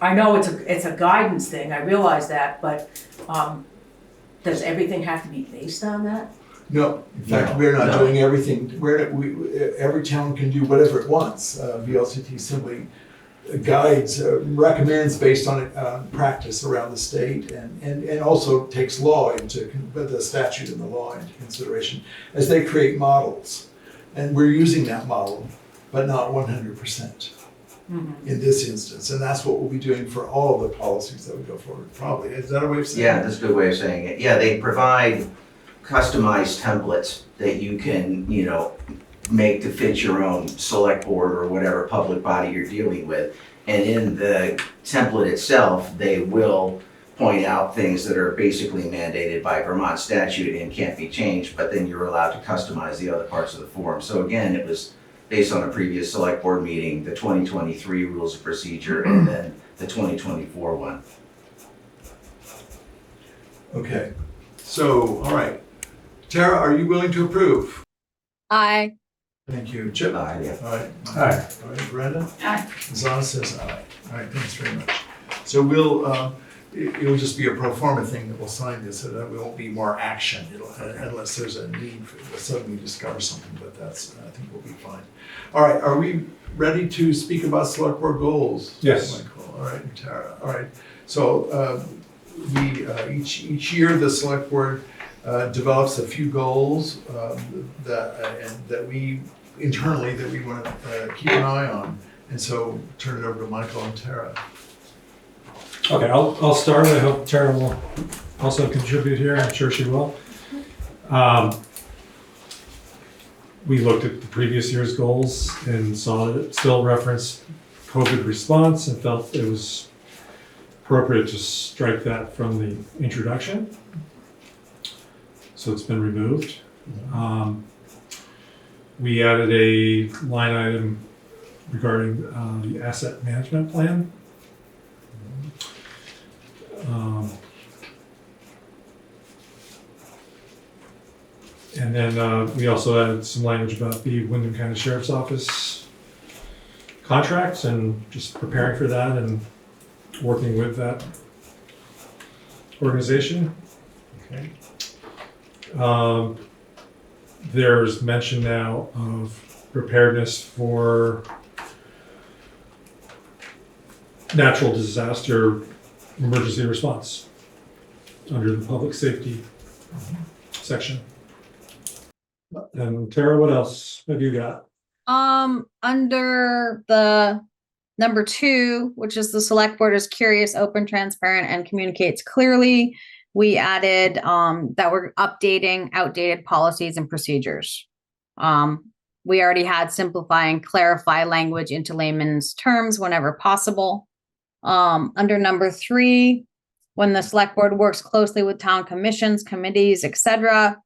I know it's a guidance thing, I realize that, but, does everything have to be based on that? No, in fact, No, we're not no. doing everything. Every town can do whatever it wants. VLCT simply guides, recommends based on practice around the state, and also takes law into, the statute and the law into consideration as they create models. And we're using that model, but not 100%. In this instance, and that's what we'll be doing for all of the policies that we go forward, probably. Is that a way of saying it? Yeah, that's a good way of saying it. Yeah, they provide customized templates that you can, make to fit your own select board or whatever public body you're dealing with. And in the template itself, they will point out things that are basically mandated by Vermont statute and can't be changed, but then you're allowed to customize the other parts of the form. So again, it was based on a previous select board meeting, the 2023 rules of procedure, and then the 2024 one. Okay, so, all right. Tara, are you willing to approve? Aye. Thank you. Chip? Yeah. All right. Aye. All right, Brenda? Aye. Zana says aye. All right, thanks very much. So it'll just be a pro forma thing that we'll sign this, so that won't be more action, unless there's a need, suddenly discover something, but I think we'll be fine. All right, are we ready to speak about Selectboard Goals? Yes. Michael, all right, and Tara, all right. So each year, the Select Board develops a few goals that we internally that we want to keep an eye on. And so turn it over to Michael and Tara. Okay, I'll start. I hope Tara will also contribute here. I'm sure she will. We looked at the previous year's goals and saw that it still referenced COVID response and felt it was appropriate to strike that from the introduction. So it's been removed. We added a line item regarding the asset management plan. And then we also added some language about the Wyndham County Sheriff's Office contracts and just preparing for that and working with that organization. Okay. There's mention now of preparedness for natural disaster emergency response under the public safety section. And Tara, what else have you got? Under the number 2, which is the select board is curious, open, transparent, and communicates clearly, we added that we're updating outdated policies and procedures. We already had simplify and clarify language into layman's terms whenever possible. Under number 3, when the select board works closely with town commissions, committees, etc.,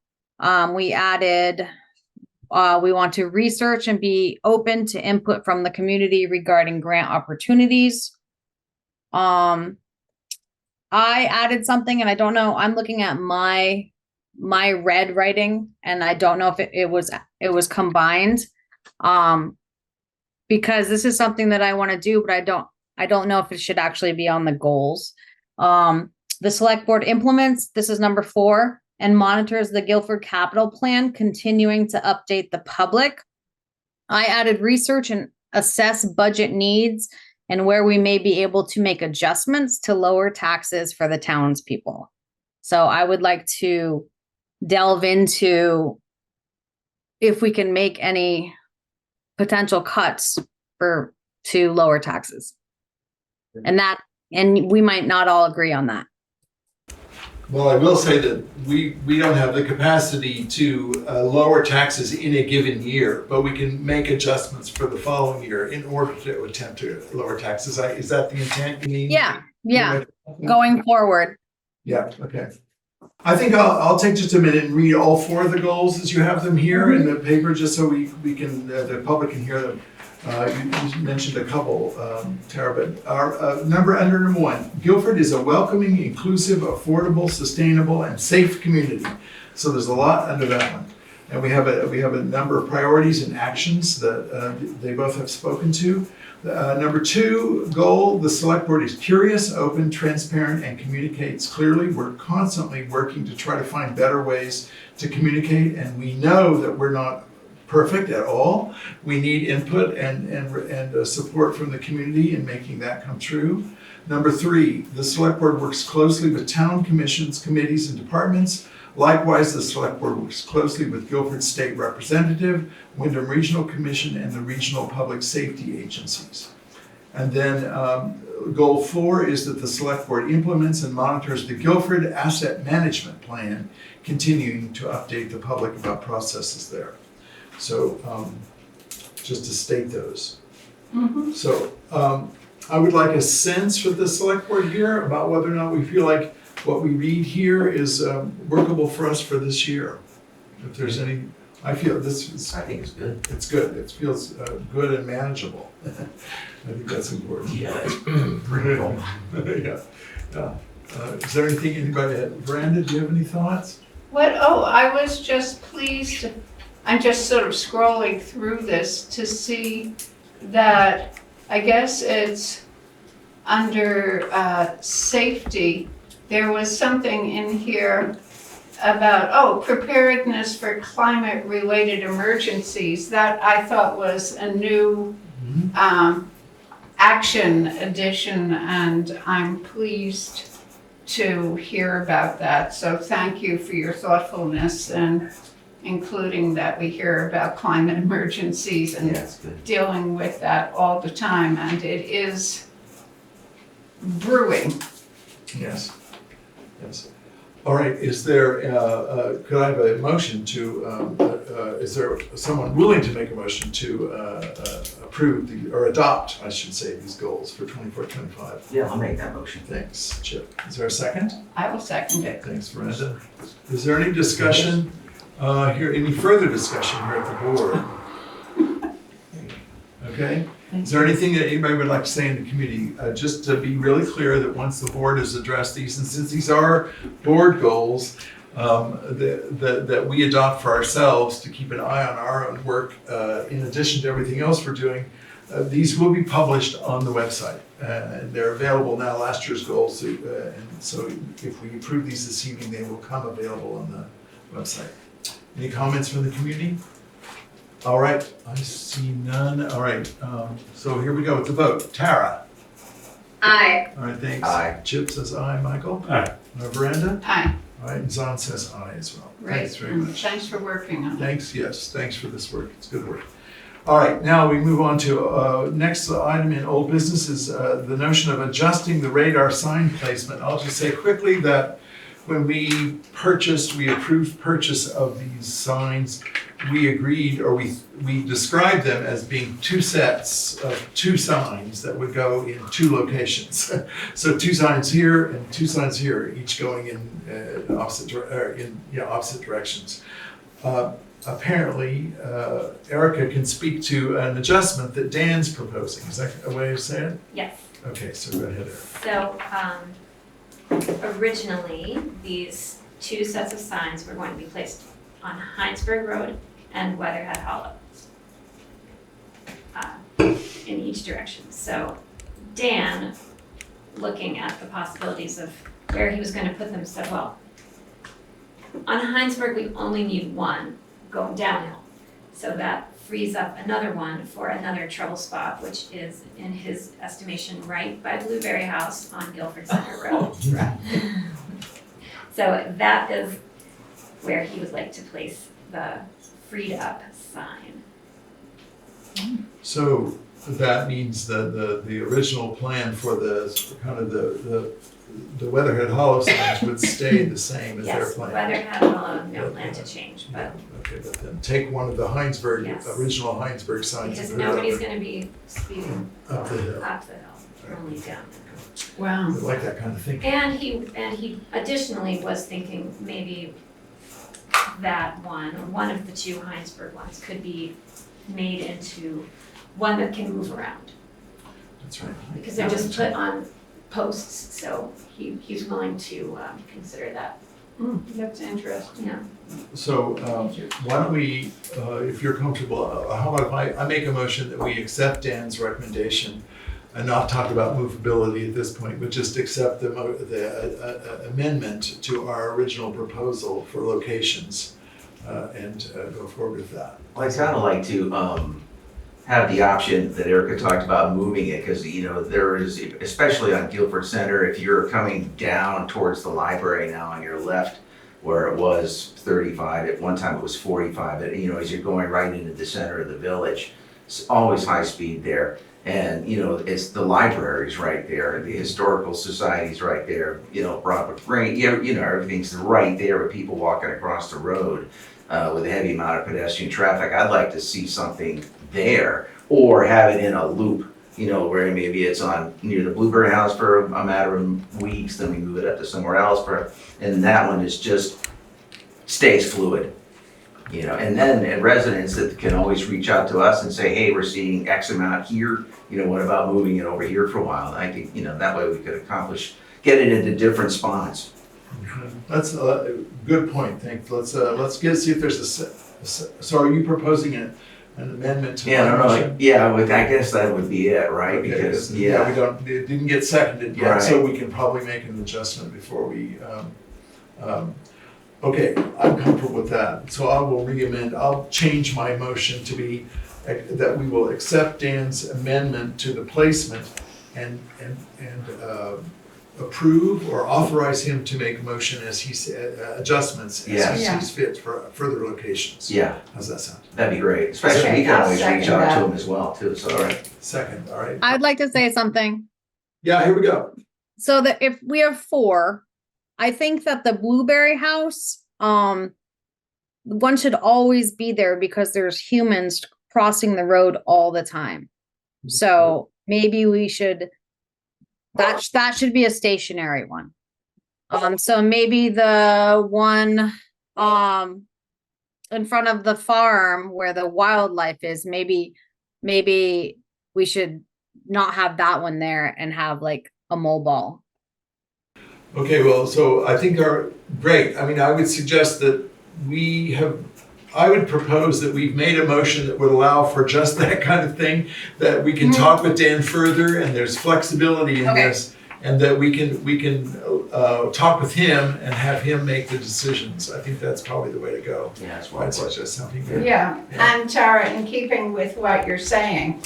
we added, we want to research and be open to input from the community regarding grant opportunities. I added something, and I don't know, I'm looking at my red writing, and I don't know if it was combined. Because this is something that I want to do, but I don't know if it should actually be on the goals. The select board implements, this is number 4, and monitors the Guilford capital plan, continuing to update the public. I added research and assess budget needs and where we may be able to make adjustments to lower taxes for the townspeople. So I would like to delve into if we can make any potential cuts to lower taxes. And we might not all agree on that. Well, I will say that we don't have the capacity to lower taxes in a given year, but we can make adjustments for the following year in order to attempt to lower taxes. Is that the intent you mean? Yeah, going forward. Yeah, okay. I think I'll take just a minute and read all 4 of the goals as you have them here in the paper, just so we can, the public can hear them. You mentioned a couple, Tara, but our under number 1, Guilford is a welcoming, inclusive, affordable, sustainable, and safe community. So there's a lot under that one. And we have a number of priorities and actions that they both have spoken to. Number 2 goal, the select board is curious, open, transparent, and communicates clearly. We're constantly working to try to find better ways to communicate, and we know that we're not perfect at all. We need input and support from the community in making that come true. Number 3, the select board works closely with town commissions, committees, and departments. Likewise, the select board works closely with Guilford State Representative, Wyndham Regional Commission, and the regional public safety agencies. And then goal 4 is that the select board implements and monitors the Guilford Asset Management Plan, continuing to update the public about processes there. So just to state those. Mm-hmm. So I would like a sense for the select board here about whether or not we feel like what we read here is workable for us for this year. If there's any, I feel this is. I think it's good. It's good. It feels good and manageable. I think that's important. Yeah, it's pretty cool. Yeah. Is there anything anybody had? Brandon, do you have any thoughts? I was just pleased. I'm just sort of scrolling through this to see that, I guess it's under safety, there was something in here about, preparedness for climate-related emergencies. That I thought was a new action addition, and I'm pleased to hear about that. So thank you for your thoughtfulness and including that we hear about climate emergencies and dealing with that all the time, and it is brewing. Yes. All right, is there, could I have a motion to, is there someone willing to make a motion to approve or adopt, I should say, these goals for 24-25? Yeah, I'll make that motion. Thanks, Chip. Is there a second? I will second it. Thanks, Brenda. Is there any discussion any further discussion here at the board? Okay. Is there anything that anybody would like to say in the committee? Just to be really clear that once the board has addressed these, and since these are board goals that we adopt for ourselves to keep an eye on our own work, in addition to everything else we're doing, these will be published on the website. And they're available now, last year's goals. And so if we approve these this evening, they will come available on the website. Any comments from the community? All right, I see none. All right, so here we go with the vote. Tara? Aye. All right, thanks. Aye. Chip says aye. Michael? Aye. Veranda? Aye. All right, and Zahn says aye as well. Great. Thanks very much. Thanks for working on it. Thanks, yes, thanks for this work. It's good work. All right, now we move on to next item in old business is the notion of adjusting the radar sign placement. I'll just say quickly that when we approved purchase of these signs, we agreed, or we described them as being two sets of two signs that would go in two locations. So two signs here and two signs here, each going in opposite directions. Apparently, Erica can speak to an adjustment that Dan's proposing. Is that a way of saying it? Yes. Okay, so go ahead, Erica. So, originally, these two sets of signs were going to be placed on Heinsberg Road and Weatherhead Hollow, in each direction. So Dan, looking at the possibilities of where he was going to put them, said, well, on Heinsberg, we only need one going downhill. So that frees up another one for another trouble spot, which is, in his estimation, right by Blueberry House on Guilford Center Road. So that is where he would like to place the freed up sign. So that means that the original plan for the kind of the Weatherhead Hollow signs would stay the same as their Yes, plan. Weatherhead Hollow, no plan to change, but Okay, but then take one of the Heinsberg, Yes. original Heinsberg signs. because and put it nobody's up gonna be speeding Up the hill. up the hill, only down. Wow. I like that kind of thinking. And he additionally was thinking maybe that one of the two Heinsberg ones could be made into one that can move around. That's right. Because they're just put on posts, so he's willing to consider that. That's interesting. Yeah. So why don't we, if you're comfortable, how about if I make a motion that we accept Dan's recommendation and not talk about movability at this point, but just accept the amendment to our original proposal for locations and go forward with that. Well, I'd kind of like to have the option that Erica talked about, moving it, because, you know, there is, especially on Guilford Center, if you're coming down towards the library now on your left, where it was 35, at one time it was 45, you know, as you're going right into the center of the village, it's always high speed there. And, you know, it's the library's right there, the historical society's right there, you know, you know, everything's right there with people walking across the road with a heavy amount of pedestrian traffic. I'd like to see something there, or have it in a loop, you know, where maybe it's on near the Blueberry House for a matter of weeks, then we move it up to somewhere else and that one is just stays fluid. You know, and then residents that can always reach out to us and say, hey, we're seeing X amount here, you know, what about moving it over here for a while? I think, you know, that way we could get it into different spots. That's a good point, thanks. Let's see if there's so are you proposing an amendment to Yeah, my I don't know, motion? like, yeah, I guess that would be it, right? Okay, Because, it didn't get seconded yet, so we can probably make an adjustment before we, okay, I'm comfortable with that, so I will I'll change my motion to be that we will accept Dan's amendment to the placement and approve or authorize him to make a motion as he adjustments as he sees fit for further locations. Yeah, How's that sound? that'd be great, especially Okay, we can I'll always reach second out that. to them as well, too, so. All right, second, all right. I'd like to say something. Yeah, here we go. So that if we have 4, I think that the Blueberry House, one should always be there because there's humans crossing the road all the time. So maybe we should, that should be a stationary one. So maybe the one, in front of the farm where the wildlife is, maybe we should not have that one there and have like a mobile. Okay, well, so I think great. I mean, I would suggest that I would propose that we've made a motion that would allow for just that kind of thing, that we can talk with Dan further and there's flexibility in this, and that we can talk with him and have him make the decisions. I think that's probably the way to go. Yeah, that's I'd suggest something good. Yeah, and Tara, in keeping with what you're saying,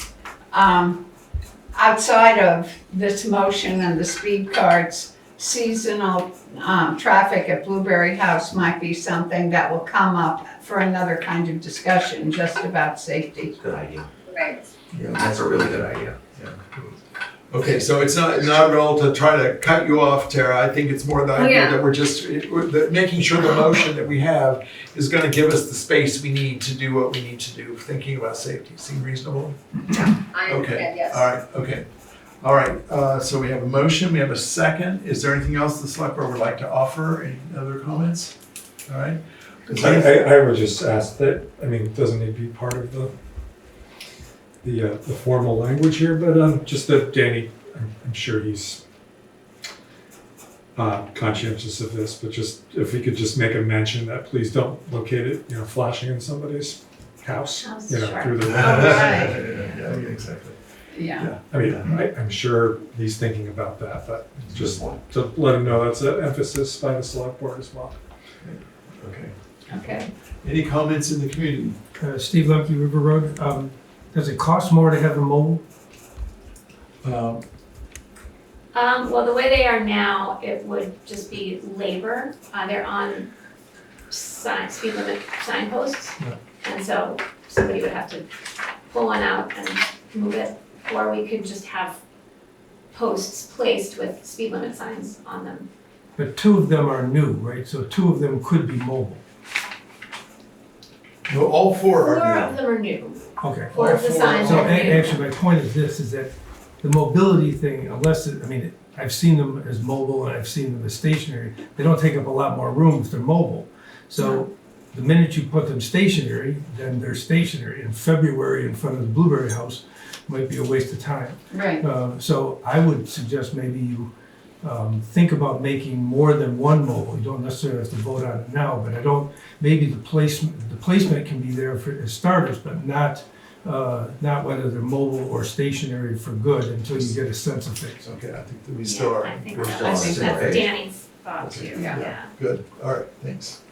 outside of this motion and the speed cards, seasonal traffic at Blueberry House might be something that will come up for another kind of discussion just about safety. Good idea. Right. Yeah, That's a really good idea. yeah, cool. Okay, so it's not at all to try to cut you off, Tara. I think it's more the idea yeah. that we're just, that making sure the motion that we have is gonna give us the space we need to do what we need to do, thinking about safety. Seem reasonable? I Okay, yes. all right, okay. All right, so we have a motion, we have a second. Is there anything else the select board would like to offer? Any other comments? All right. I would just ask that, I mean, it doesn't need to be part of the formal language here, but just that Danny, I'm sure he's conscientious of this, but just if we could just make a mention that please don't locate it, flashing in somebody's house, Sure. through the Yeah, windows. exactly. Yeah. I mean, I'm sure he's thinking about that, but just to let him know that's an emphasis by the select board as well. Okay. Okay. Any comments in the community? Steve Lemke, River Road. Does it cost more to have a mobile? Well, the way they are now, it would just be labor. They're on speed limit signposts. Yeah. And so somebody would have to pull one out and move it, or we could just have posts placed with speed limit signs on them. But two of them are new, right? So two of them could be mobile. No, all four Four are of them are new. Okay. Four of the signs So are new. actually, my point is this, is that the mobility thing, I've seen them as mobile and I've seen them as stationary. They don't take up a lot more room if they're mobile. So the minute you put them stationary, then they're stationary. In February in front of the Blueberry House might be a waste of time. Right. So I would suggest maybe you think about making more than one mobile. You don't necessarily have to vote on it now, but maybe the placement can be there as starters, but not whether they're mobile or stationary for good until you get a sense of things. Okay, I think that we still are. I think we're that- still I on the think same that's page. Danny's thought too, Okay. yeah. Good, all right, thanks.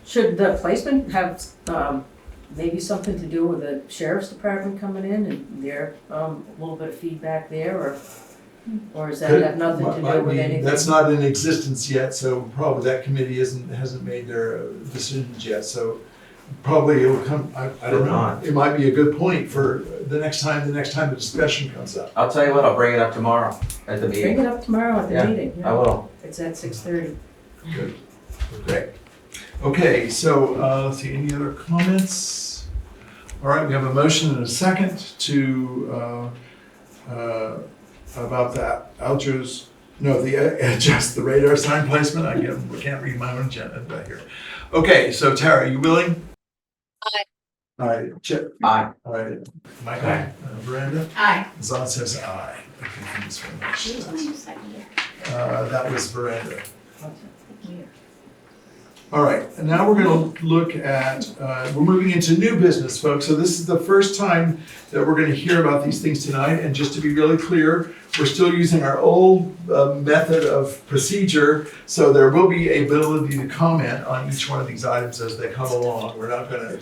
Should the placement have maybe something to do with the sheriff's department coming in and their a little bit of feedback there, or does that have nothing to do with anything? That's not in existence yet, so probably that committee hasn't made their decisions yet, so probably it'll come, I don't know. not. It might be a good point for the next time the discussion comes up. I'll tell you what, I'll bring it up tomorrow at the Bring meeting. it up tomorrow at Yeah, the meeting. I will. It's at 6:30. Good, great. Okay, so, let's see, any other comments? All right, we have a motion and a second to, about that Algiers, adjust the radar sign placement. I can't read my own agenda back here. Okay, so Tara, are you willing? Aye. All right, Chip? Aye. All right, Michael? Miranda? Aye. Zon says aye. Okay, thanks very much. Who's my seconder? That was Miranda. All right, and now we're gonna look at, we're moving into new business, folks. So this is the first time that we're gonna hear about these things tonight. And just to be really clear, we're still using our old method of procedure. So there will be a ability to comment on each one of these items as they come along. We're not gonna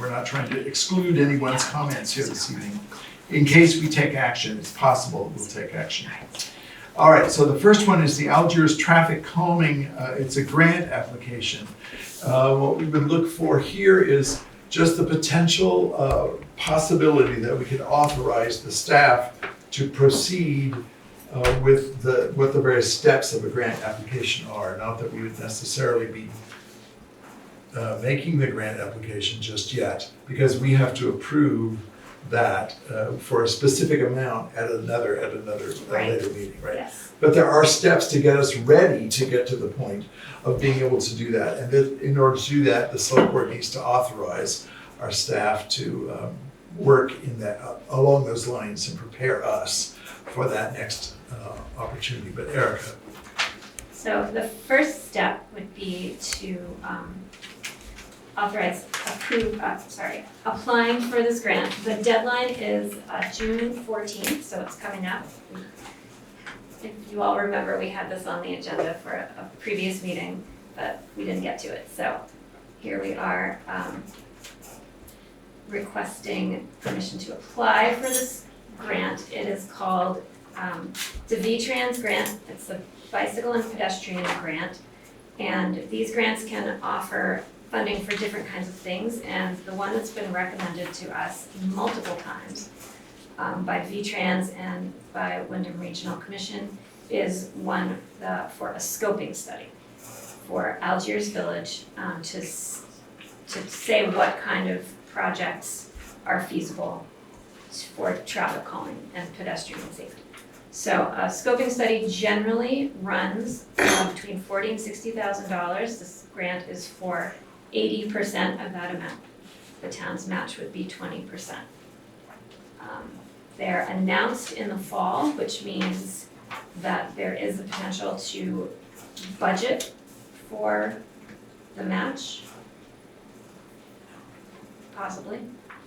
we're not trying to exclude anyone's comments here this evening. In case we take action, it's possible we'll take action. All right, so the first one is the Algiers traffic calming. It's a grant application. What we would look for here is just the potential possibility that we could authorize the staff to proceed with what the various steps of a grant application are. Not that we would necessarily be making the grant application just yet, because we have to approve that for a specific amount at another Right. later meeting, right? Yes. But there are steps to get us ready to get to the point of being able to do that. And in order to do that, the select board needs to authorize our staff to work in that along those lines and prepare us for that next opportunity. But Erica. So the first step would be to applying for this grant. The deadline is June 14th, so it's coming up. If you all remember, we had this on the agenda for a previous meeting, but we didn't get to it. So here we are requesting permission to apply for this grant. It is called the V-Trans grant. It's a bicycle and pedestrian grant. And these grants can offer funding for different kinds of things, and the one that's been recommended to us multiple times by V-Trans and by Wyndham Regional Commission is one for a scoping study for Algiers Village to say what kind of projects are feasible for traffic calming and pedestrian safety. So a scoping study generally runs between $40,000 and $60,000. This grant is for 80% of that amount. The town's match would be 20%. They're announced in the fall, which means that there is the potential to budget for the match. Possibly.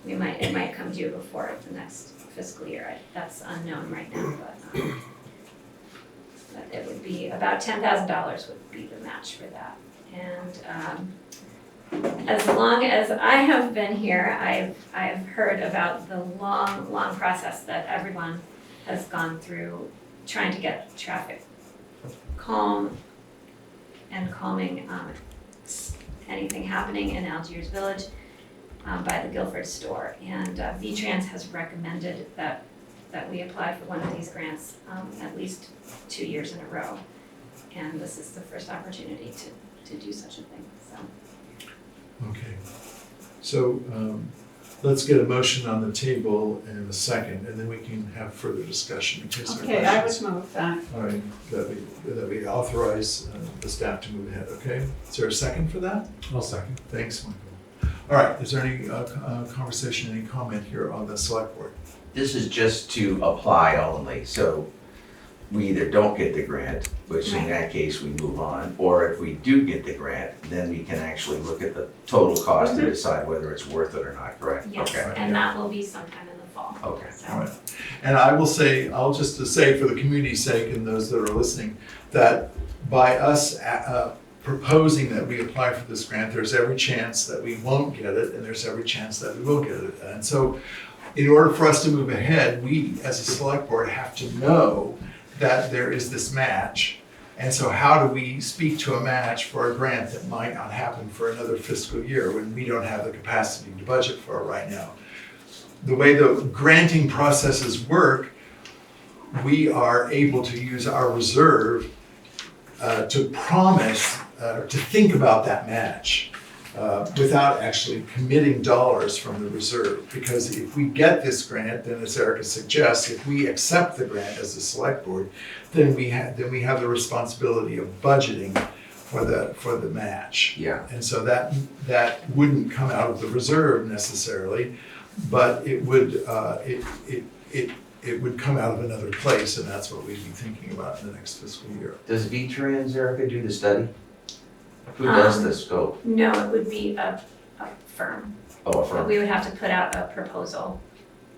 It might come due before the next fiscal year. That's unknown right now, but it would be about $10,000 would be the match for that. And as long as I have been here, I've heard about the long process that everyone has gone through trying to get traffic calm and calming anything happening in Algiers Village by the Guilford store. And V-Trans has recommended that we apply for one of these grants at least 2 years in a row. And this is the first opportunity to do such a thing, so. Okay, so let's get a motion on the table in a second, and then we can have further discussion in case there are Okay, I would questions. move that. All right, that we authorize the staff to move ahead, okay? Is there a second for that? I'll second. Thanks, Michael. All right, is there any conversation, any comment here on the select board? This is just to apply only, so we either don't get the grant, which in that case we move on, or if we do get the grant, then we can actually look at the total cost and decide whether it's worth it or not, correct? Yes, Okay. and that will be sometime in the fall. Okay. So. All right. And I will say, I'll just to say for the community's sake and those that are listening, that by us proposing that we apply for this grant, there's every chance that we won't get it, and there's every chance that we will get it. And so in order for us to move ahead, we as a select board have to know that there is this match. And so how do we speak to a match for a grant that might not happen for another fiscal year when we don't have the capacity to budget for it right now? The way the granting processes work, we are able to use our reserve to promise, to think about that match without actually committing dollars from the reserve. Because if we get this grant, then as Erica suggests, if we accept the grant as a select board, then we have the responsibility of budgeting for the match. Yeah. And so that wouldn't come out of the reserve necessarily, but it would it would come out of another place, and that's what we'd be thinking about in the next fiscal year. Does V-Trans, Erica, do the study? Who does the scope? No, it would be a firm. Oh, a firm. We would have to put out a proposal,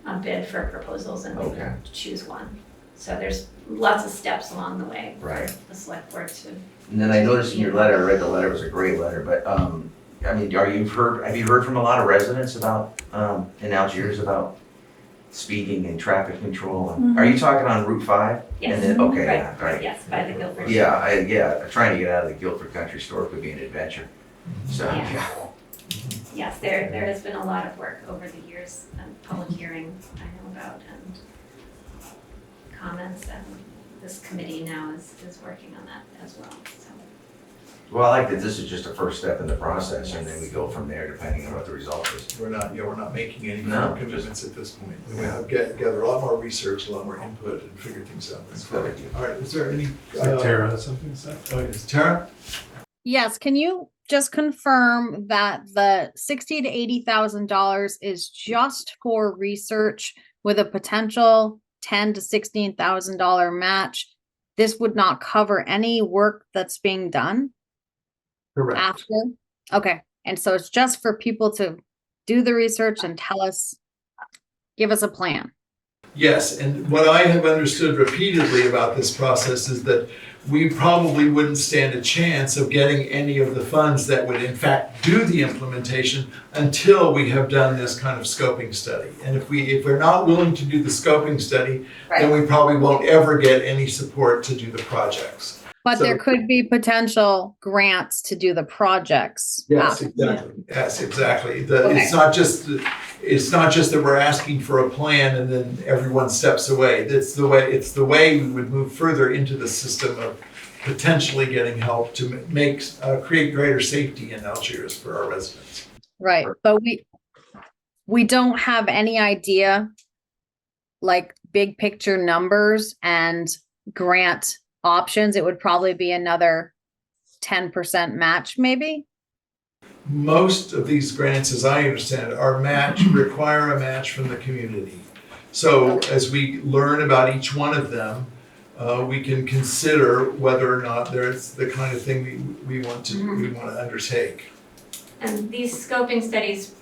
a bid for proposals, and we Okay. would choose one. So there's lots of steps along the way for Right. the select board to. And then I noticed in your letter, I read the letter, it was a great letter, but I mean, have you heard from a lot of residents about, in Algiers about speeding and traffic control? Mm-hmm. Are you talking on Route 5? Yes. And then, okay, Right, yeah, right. Yes, by the Guilford. Yeah, trying to get out of the Guilford Country Store could be an adventure. So, Yeah. yeah. Yes, there has been a lot of work over the years, and public hearing I know about, and comments, and this committee now is working on that as well, so. Well, I like that this is just a first step in the process, and then we go from there depending on what the result is. We're not making any No, firm commitments at this point. We have gather a lot more research, a lot more input, and figure things out. That's a good idea. All right, is there any? Tara has something to say? Oh, yes, Tara? Yes, can you just confirm that the $60,000 to $80,000 is just for research with a potential $10,000 to $16,000 match? This would not cover any work that's being done Correct. after? Okay, and so it's just for people to do the research and tell us, give us a plan. Yes, and what I have understood repeatedly about this process is that we probably wouldn't stand a chance of getting any of the funds that would in fact do the implementation until we have done this kind of scoping study. And if we're not willing to do the scoping study, then we probably won't ever get any support to do the projects. But So- there could be potential grants to do the projects. Yes, after. exactly. Yes, exactly. Okay. It's not just that we're asking for a plan and then everyone steps away. It's the way we would move further into the system of potentially getting help to create greater safety in Algiers for our residents. Right, but we don't have any idea, like big picture numbers and grant options. It would probably be another 10% match, maybe. Most of these grants, as I understand it, require a match from the community. So as we learn about each one of them, we can consider whether or not there's the kind of thing we want to undertake. And these scoping studies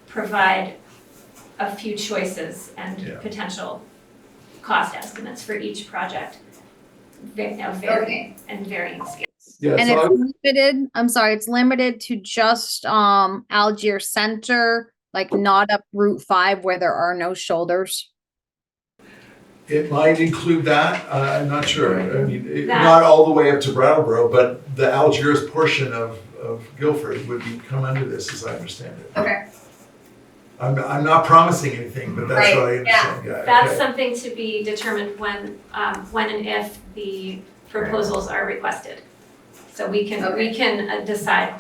provide a few choices and Yeah. potential cost estimates for each project, varying scales. Yeah, And so it's limited, I'm sorry, it's limited to just Algiers Center, like not up Route 5 where there are no shoulders. it might include that. I'm not sure. I mean, That- not all the way up to Brattleboro, but the Algiers portion of Guilford would come under this, as I understand it. Okay. I'm not promising anything, but that's what I understand. Yeah, That's okay. something to be determined when and if the proposals are requested. So we can decide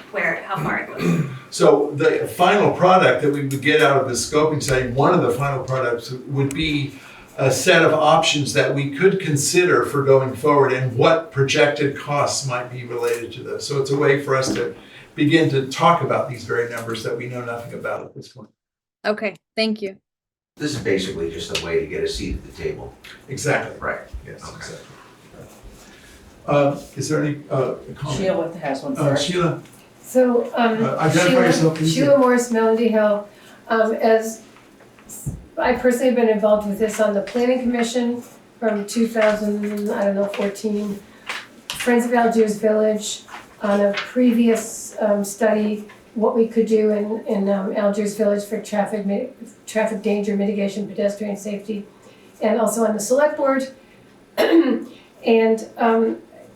how far it goes. So the final product that we would get out of the scoping study, one of the final products would be a set of options that we could consider for going forward and what projected costs might be related to those. So it's a way for us to begin to talk about these very numbers that we know nothing about at this point. Okay, thank you. This is basically just a way to get a seat at the table. Exactly. Right. Yes, Okay. exactly. Is there any comment? Sheila has one first. Sheila, So, identify yourself, please. Sheila Morris, Melody Hill. As I personally have been involved with this on the planning commission from 2014. Friends of Algiers Village on a previous study, what we could do in Algiers Village for traffic danger mitigation, pedestrian safety, and also on the select board. And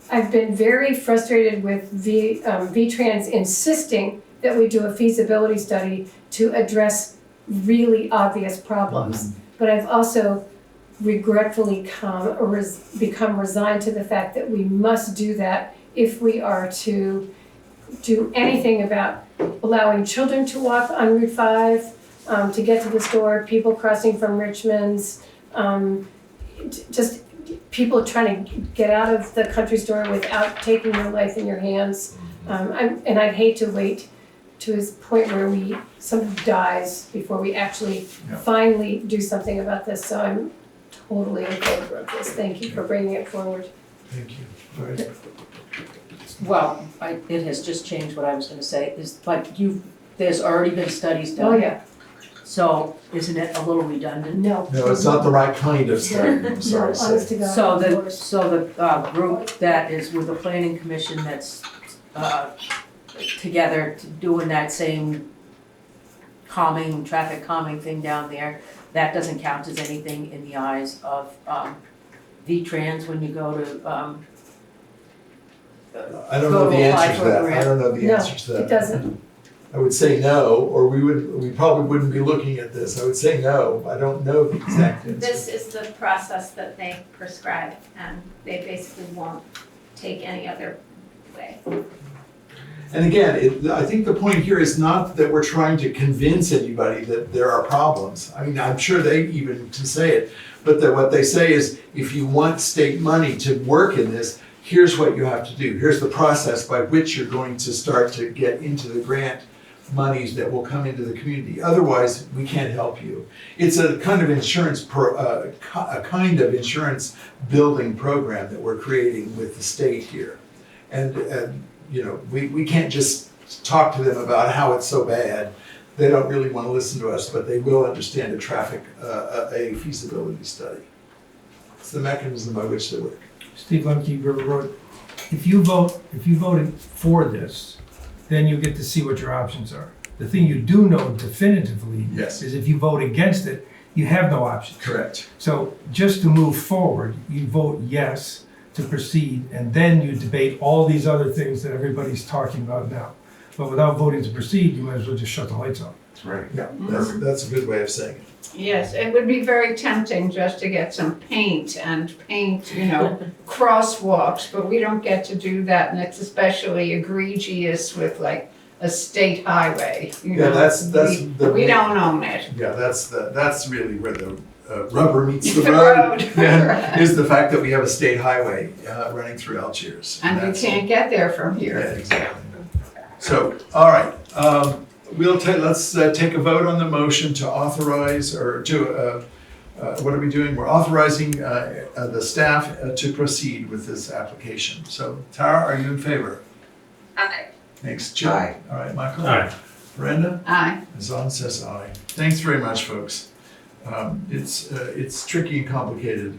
I've been very frustrated with VTrans insisting that we do a feasibility study to address really obvious problems. But I've also regretfully become resigned to the fact that we must do that if we are to do anything about allowing children to walk on Route 5, to get to the store, people crossing from Richmond's, just people trying to get out of the country store without taking your life in your hands. And I'd hate to wait to his point where somebody dies before we actually finally do something about this. So I'm totally in favor of this. Thank you for bringing it forward. Thank you. All right. Well, it has just changed what I was gonna say, is like there's already been studies done. Oh, yeah. So isn't it a little redundant? No. No, it's not the right kind of study, I'm No, sorry. to say. honest to God. So of course. the group that is with the planning commission that's together doing that same traffic calming thing down there, that doesn't count as anything in the eyes of VTrans when you go to I don't know the apply answer to for a that. I grant. don't know the No, answer to that. it doesn't. I would say no, or we probably wouldn't be looking at this. I would say no. I don't know the exact answer. This is the process that they prescribe, and they basically won't take any other way. And again, I think the point here is not that we're trying to convince anybody that there are problems. I mean, I'm sure they even can say it, but that what they say is, if you want state money to work in this, here's what you have to do. Here's the process by which you're going to start to get into the grant monies that will come into the community. Otherwise, we can't help you. It's a kind of insurance building program that we're creating with the state here. And you know, we can't just talk to them about how it's so bad. They don't really want to listen to us, but they will understand a feasibility study. It's the mechanism by which they work. Steve Lemke wrote, if you voted for this, then you get to see what your options are. The thing you do know definitively Yes. is if you vote against it, you have no options. Correct. So just to move forward, you vote yes to proceed, and then you debate all these other things that everybody's talking about now. But without voting to proceed, you might as well just shut the lights off. That's right. Yeah, that's a good way of saying it. Yes, it would be very tempting just to get some paint and paint, crosswalks, but we don't get to do that, and it's especially egregious with like a state highway, Yeah, that's We don't own it. Yeah, that's really where the rubber meets the The road. road. Yeah, is the fact that we have a state highway running through Algiers. And we that's- can't get there from Yeah, here. exactly. So, all right, let's take a vote on the motion to authorize, or to, what are we doing? We're authorizing the staff to proceed with this application. So Tara, are you in favor? Aye. Thanks, Jim. Aye. All right, Michael? Aye. Brenda? Aye. Zon says aye. Thanks very much, folks. It's tricky and complicated,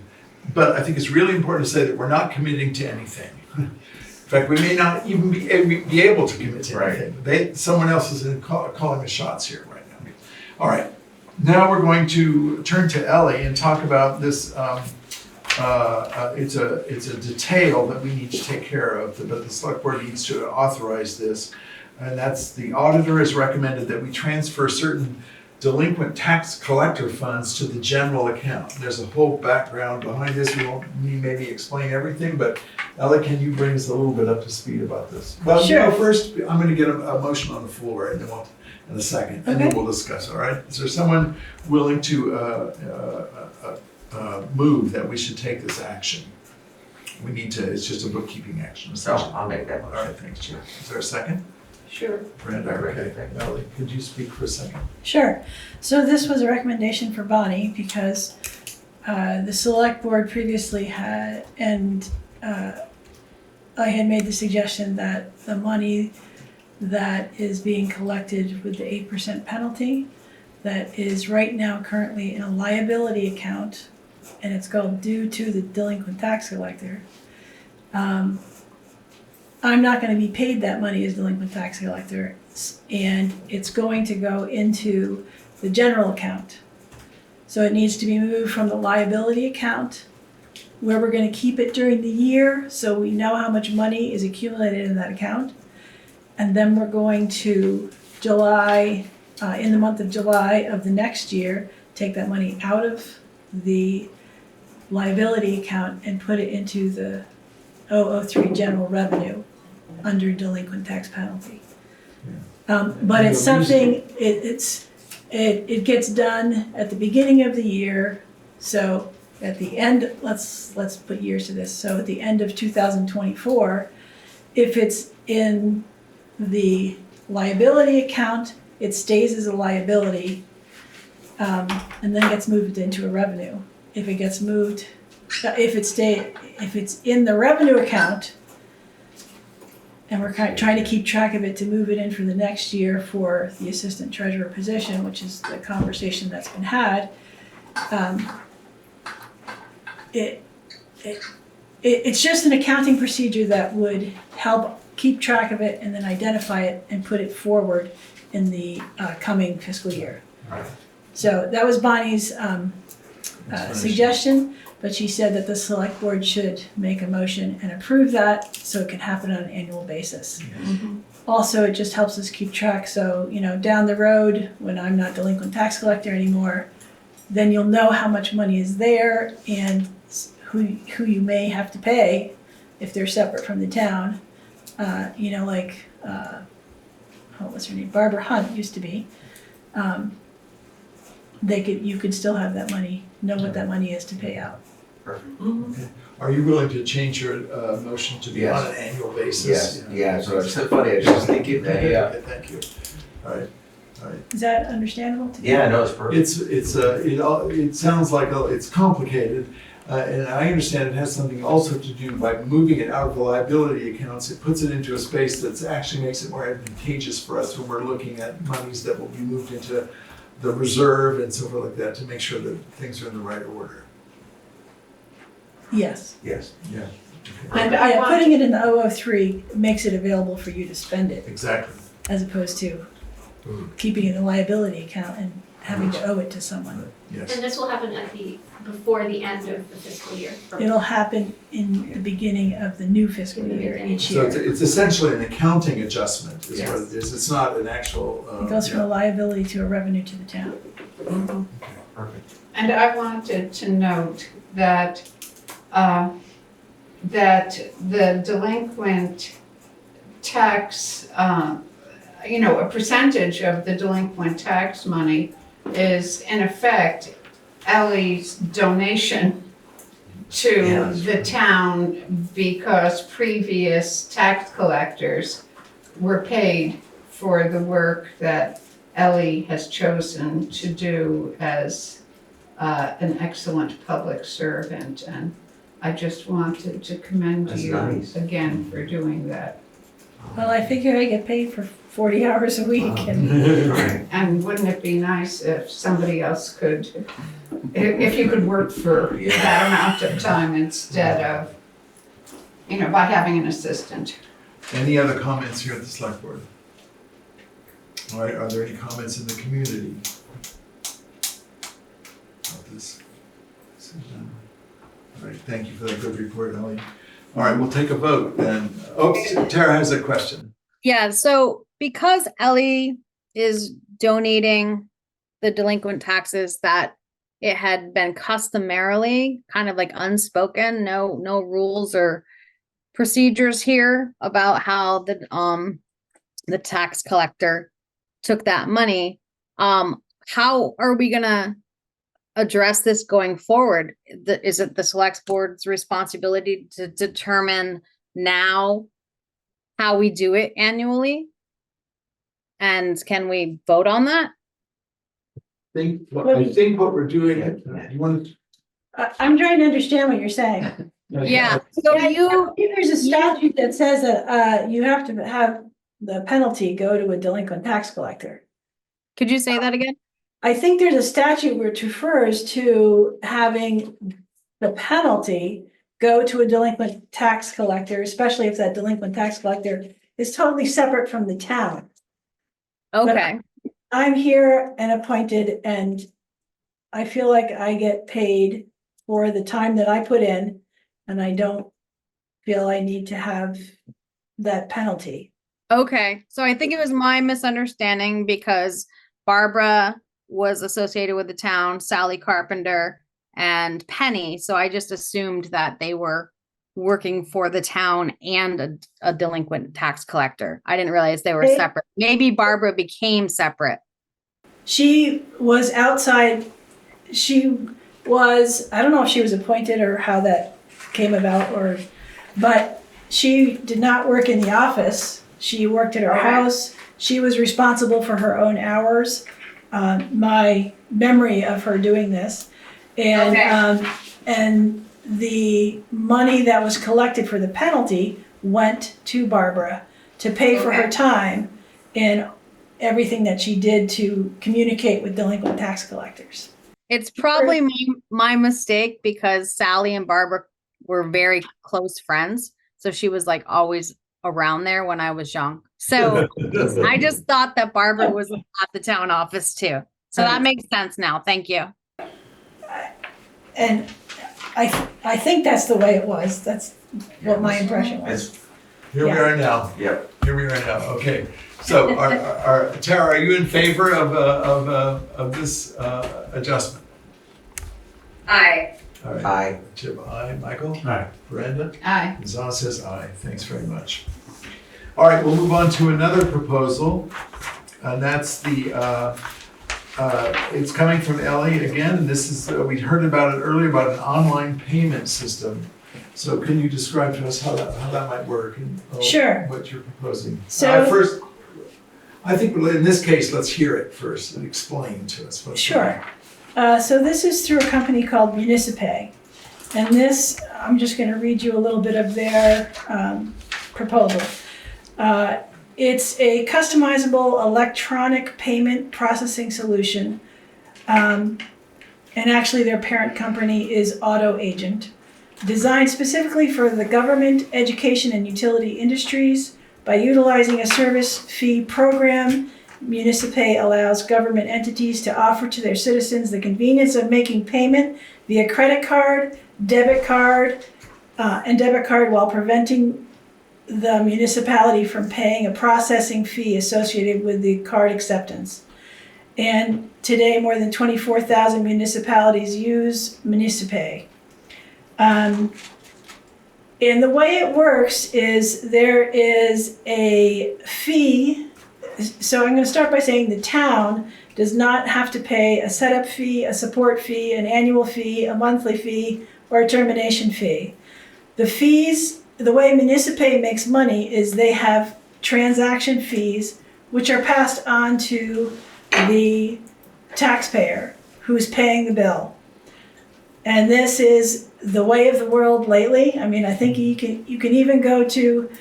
but I think it's really important to say that we're not committing to anything. In fact, we may not even be able to commit to anything. Someone else is calling the shots here right now. All right, now we're going to turn to Ellie and talk about this. It's a detail that we need to take care of, but the select board needs to authorize this. And that's the auditor has recommended that we transfer certain delinquent tax collector funds to the general account. There's a whole background behind this. We won't maybe explain everything, but Ellie, can you bring us a little bit up to speed about this? Well, Sure. First, I'm gonna get a motion on the floor and then in a second, and then Okay. we'll discuss, all right? Is there someone willing to move that we should take this action? We need to, it's just a bookkeeping action. So I'll make that All motion. right, thanks, Jim. Is there a second? Sure. Brenda, okay. Ellie, could you speak for a second? Sure. So this was a recommendation for Bonnie because the select board previously had, and I had made the suggestion that the money that is being collected with the 8% penalty that is right now currently in a liability account, and it's called due to the delinquent tax collector. I'm not going to be paid that money as delinquent tax collector, and it's going to go into the general account. So it needs to be moved from the liability account, where we're going to keep it during the year, so we know how much money is accumulated in that account. And then we're going to in the month of July of the next year, take that money out of the liability account and put it into the 003 general revenue under delinquent tax penalty. But it's something, it gets done at the beginning of the year. So at the end, let's put years to this. So at the end of 2024, if it's in the liability account, it stays as a liability, and then gets moved into a revenue. If it gets moved, if it's in the revenue account, and we're trying to keep track of it to move it in for the next year for the assistant treasurer position, which is the conversation that's been had. It's just an accounting procedure that would help keep track of it and then identify it and put it forward in the coming fiscal year. Right. So that was Bonnie's suggestion, but she said that the select board should make a motion and approve that so it can happen on an annual basis. Also, it just helps us keep track, so, down the road, when I'm not delinquent tax collector anymore, then you'll know how much money is there and who you may have to pay if they're separate from the town. What was her name? Barbara Hunt used to be. You could still have that money, know what that money is to pay out. Perfect. Okay. Are you willing to change your motion to be Yes. on an annual basis? Yeah, so it's so funny, I just thinking that, Okay, thank you. All right. Is that understandable to you? Yeah, no, it's perfect. It sounds like it's complicated, and I understand it has something also to do by moving it out of the liability accounts. It puts it into a space that actually makes it more advantageous for us when we're looking at monies that will be moved into the reserve and so forth like that to make sure that things are in the right order. Yes. Yes. Yeah. And I want Putting it in the 003 makes it available for you to spend it, Exactly. as opposed to keeping it in the liability account and having to owe it to someone. Yes. And this will happen before the end of the fiscal year. It'll happen in the beginning of the new fiscal year each So year. it's essentially an accounting adjustment is what Yes. it is. It's not an actual. It goes from a liability to a revenue to the town. Perfect. And I wanted to note that, that the delinquent tax, a percentage of the delinquent tax money is in effect Ellie's donation to the town because previous tax collectors were paid for the work that Ellie has chosen to do as an excellent public servant. And I just wanted to commend That's you nice. again for doing that. Well, I figure I get paid for 40 hours a week and And wouldn't it be nice if somebody else could, if you could work for that amount of time instead of, by having an assistant? Any other comments here at the select board? All right, are there any comments in the community? About this? All right, thank you for that good report, Ellie. All right, we'll take a vote then. Oh, Tara has a question. Yeah, so because Ellie is donating the delinquent taxes that it had been customarily kind of like unspoken, no rules or procedures here about how the tax collector took that money. How are we gonna address this going forward? Is it the select board's responsibility to determine now how we do it annually? And can we vote on that? I think what we're doing, you want to? I'm trying to understand what you're saying. Yeah, so you, There's a statute that says that you have to have the penalty go to a delinquent tax collector. could you say that again? I think there's a statute which refers to having the penalty go to a delinquent tax collector, especially if that delinquent tax collector is totally separate from the town. Okay, I'm here and appointed, and I feel like I get paid for the time that I put in, and I don't feel I need to have that penalty. okay. So I think it was my misunderstanding because Barbara was associated with the town, Sally Carpenter and Penny. So I just assumed that they were working for the town and a delinquent tax collector. I didn't realize they were separate. Maybe Barbara became separate. She was outside, I don't know if she was appointed or how that came about, but she did not work in the office. She worked at her house. She was responsible for her own hours. My memory of her doing this. And the money that was collected for the penalty went to Barbara to pay for her time in everything that she did to communicate with delinquent tax collectors. It's probably my mistake because Sally and Barbara were very close friends. So she was like always around there when I was young. So I just thought that Barbara was at the town office too. So that makes sense now. Thank you. And I think that's the way it was. That's what my impression was. Here we are now. Yep. Here we are now. Okay. So Tara, are you in favor of this adjustment? Aye. All right. Aye. Chip, aye. Michael? Aye. Brenda? Aye. Zon says aye. Thanks very much. All right, we'll move on to another proposal. And that's it's coming from Ellie again. And this is, we heard about it earlier about an online payment system. So can you describe to us how that might work and Sure. what you're proposing? So- First, I think in this case, let's hear it first and explain to us. Sure. So this is through a company called Municipay. And this, I'm just going to read you a little bit of their proposal. It's a customizable electronic payment processing solution. And actually their parent company is AutoAgent, designed specifically for the government, education, and utility industries by utilizing a service fee program Municipay allows government entities to offer to their citizens the convenience of making payment via credit card, debit card, and debit card while preventing the municipality from paying a processing fee associated with the card acceptance. And today, more than 24,000 municipalities use Municipay. And the way it works is there is a fee. So I'm going to start by saying the town does not have to pay a setup fee, a support fee, an annual fee, a monthly fee, or a termination fee. The fees, the way Municipay makes money is they have transaction fees which are passed on to the taxpayer who's paying the bill. And this is the way of the world lately. I mean, I think you can even go to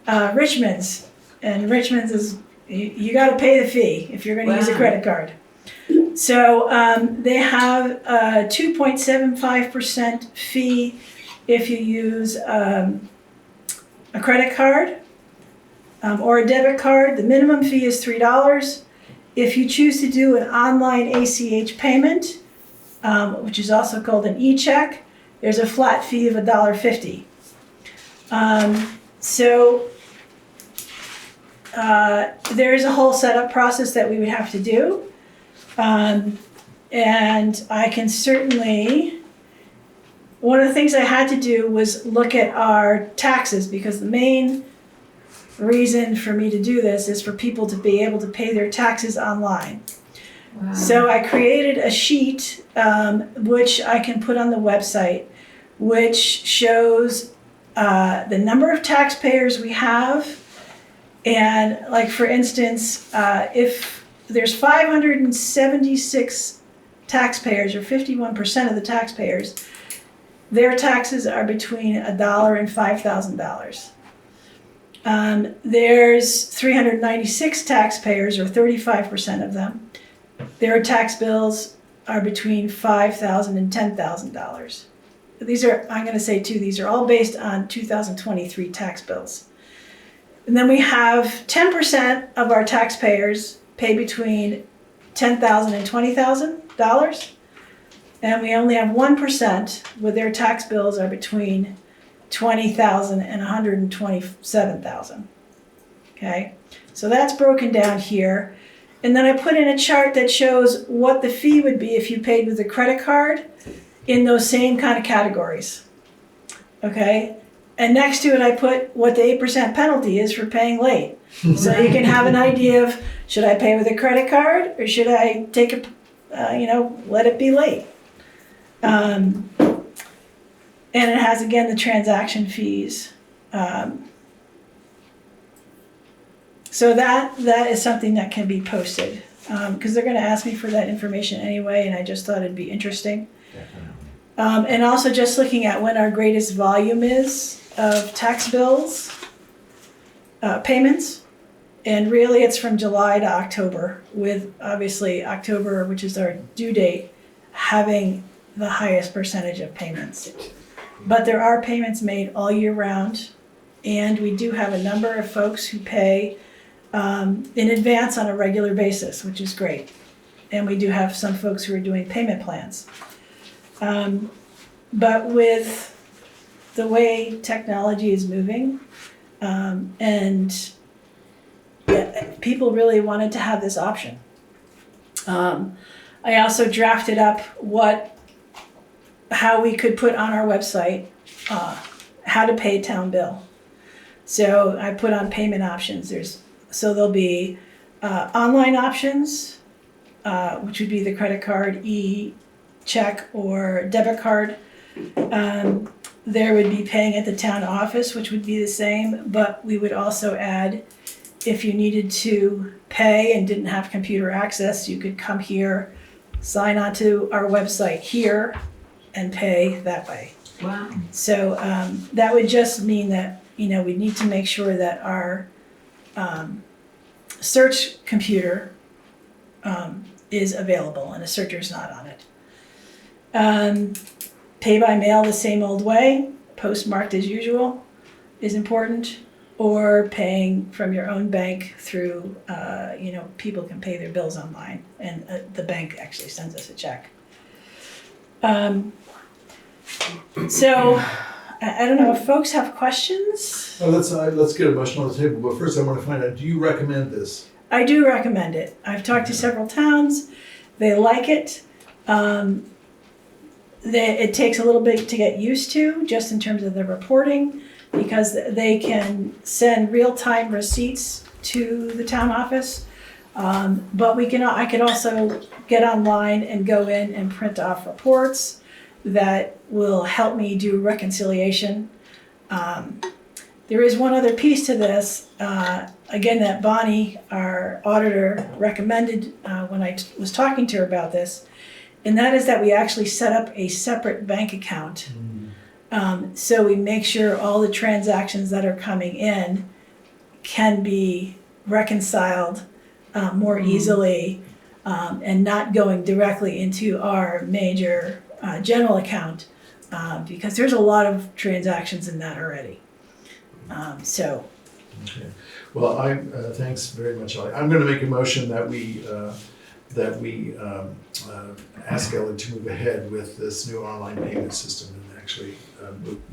Richmond's, and Richmond's is, you got to pay the fee if you're going to use a credit card. So they have a 2.75% fee if you use a credit card or a debit card. The minimum fee is $3. If you choose to do an online ACH payment, which is also called an e-check, there's a flat fee of $1.50. There's a whole setup process that we would have to do. And I can certainly, one of the things I had to do was look at our taxes, because the main reason for me to do this is for people to be able to pay their taxes online. Wow. So I created a sheet, which I can put on the website, which shows the number of taxpayers we have. And like, for instance, if there's 576 taxpayers, or 51% of the taxpayers, their taxes are between $1 and $5,000. There's 396 taxpayers, or 35% of them. Their tax bills are between $5,000 and $10,000. These are, I'm going to say too, these are all based on 2023 tax bills. And then we have 10% of our taxpayers pay between $10,000 and $20,000. And we only have 1% with their tax bills are between $20,000 and $127,000. Okay, so that's broken down here. And then I put in a chart that shows what the fee would be if you paid with a credit card in those same kind of categories. Okay, and next to it I put what the 8% penalty is for paying late. So you can have an idea of, should I pay with a credit card, or should I take a, let it be late? And it has, again, the transaction fees. So that is something that can be posted, because they're going to ask me for that information anyway, and I just thought it'd be interesting. And also just looking at when our greatest volume is of tax bills, payments, and really it's from July to October, with obviously October, which is our due date, having the highest percentage of payments. But there are payments made all year round, and we do have a number of folks who pay in advance on a regular basis, which is great. And we do have some folks who are doing payment plans. But with the way technology is moving, and people really wanted to have this option. I also drafted up how we could put on our website how to pay a town bill. So I put on payment options. There'll be online options, which would be the credit card, e-check, or debit card. There would be paying at the town office, which would be the same, but we would also add, if you needed to pay and didn't have computer access, you could come here, sign onto our website here, and pay that way. Wow. So that would just mean that, we need to make sure that our search computer is available and a searcher's not on it. Pay by mail the same old way, postmarked as usual, is important. or paying from your own bank through, people can pay their bills online, and the bank actually sends us a check. So, I don't know if folks have questions. Well, let's get a motion on the table, but first I want to find out, do you recommend this? I do recommend it. I've talked to several towns. They like it. It takes a little bit to get used to, just in terms of the reporting, because they can send real-time receipts to the town office. But I could also get online and go in and print off reports that will help me do reconciliation. There is one other piece to this, again, that Bonnie, our auditor, recommended when I was talking to her about this, and that is that we actually set up a separate bank account. So we make sure all the transactions that are coming in can be reconciled more easily, and not going directly into our major general account, because there's a lot of transactions in that already. Okay. Well, thanks very much, Ellie. I'm going to make a motion that we ask Ellie to move ahead with this new online payment system and actually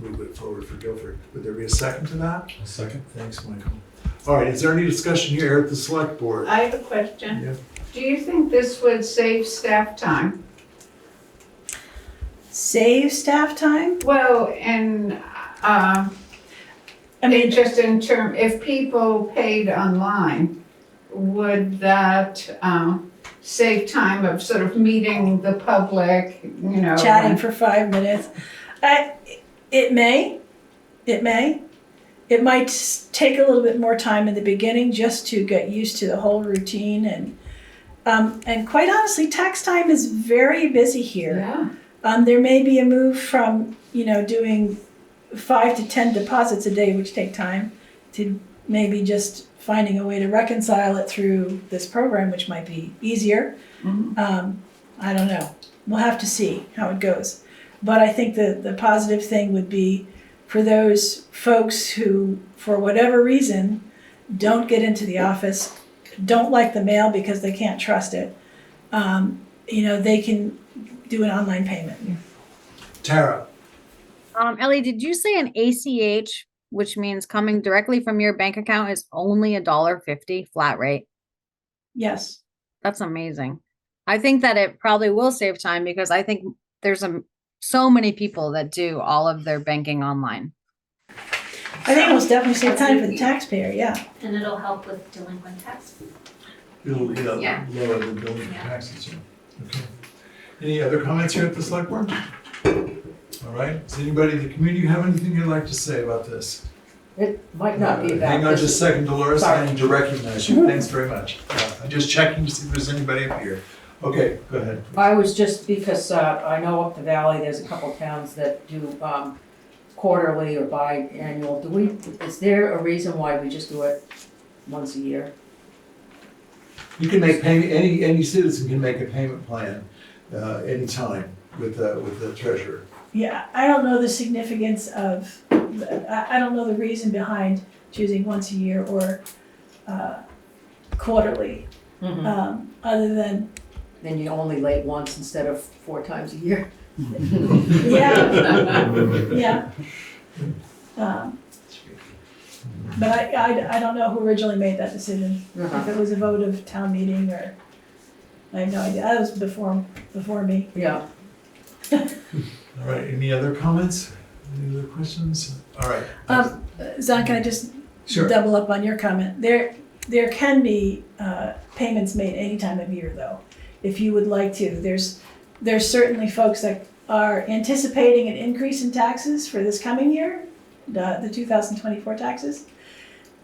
move it forward for Guilford. Would there be a second to that? A second. Thanks, Michael. All right, is there any discussion here at the select board? I have a question. Yeah. Do you think this would save staff time? Save staff time? Well, and, just in term, if people paid online, would that, save time of sort of meeting the public, Chatting for 5 minutes. It may. It might take a little bit more time in the beginning just to get used to the whole routine, and quite honestly, tax time is very busy here. Yeah. There may be a move from, doing 5 to 10 deposits a day, which take time, to maybe just finding a way to reconcile it through this program, which might be easier. I don't know. We'll have to see how it goes. But I think the positive thing would be for those folks who, for whatever reason, don't get into the office, don't like the mail because they can't trust it, they can do an online payment. Tara? Ellie, did you say an ACH, which means coming directly from your bank account, is only $1.50 flat rate? Yes. That's amazing. I think that it probably will save time, because I think there's so many people that do all of their banking online. I think it will definitely save time for the taxpayer, yeah. And it'll help with delinquent tax. It'll Yeah. lower the billing Yeah. taxes. Okay. Any other comments here at the select board? All right. Does anybody in the community have anything you'd like to say about this? It might not be about Hang on this. just a second, Dolores. Sorry. I need to recognize you. Thanks very much. I'm just checking to see if there's anybody up here. Okay, go ahead. I was just, because I know up the valley, there's a couple towns that do quarterly or biannual. Is there a reason why we just do it once a year? You can make payment, any citizen can make a payment plan anytime with the treasurer. Yeah, I don't know the significance of, I don't know the reason behind choosing once a year or quarterly, other than, Then you're only late once instead of 4 times a year. yeah. But I don't know who originally made that decision. If it was a vote of town meeting or, I have no idea. That was before me. Yeah. All right, any other comments? Any other questions? All right. Zon, can I just Sure. double up on your comment? There can be payments made any time of year, though, if you would like to. There's certainly folks that are anticipating an increase in taxes for this coming year, the 2024 taxes,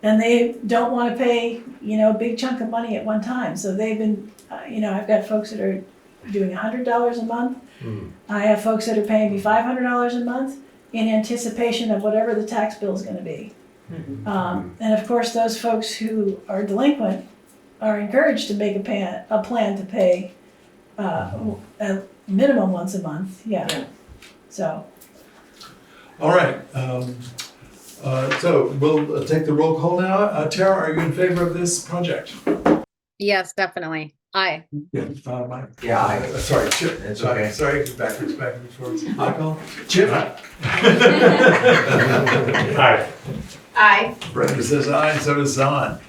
and they don't want to pay, a big chunk of money at one time. So they've been, I've got folks that are doing $100 a month. I have folks that are paying me $500 a month in anticipation of whatever the tax bill is going to be. And of course, those folks who are delinquent are encouraged to make a plan to pay a minimum once a month. Yeah. So. All right. So we'll take the roll call now. Tara, are you in favor of this project? Yes, definitely. Aye. Yeah, Mike? Yeah, aye. Sorry, Chip. It's okay. Sorry, backwards, forwards. Michael? Chip? Hi. Aye. Brenda says aye, and so does Zahn.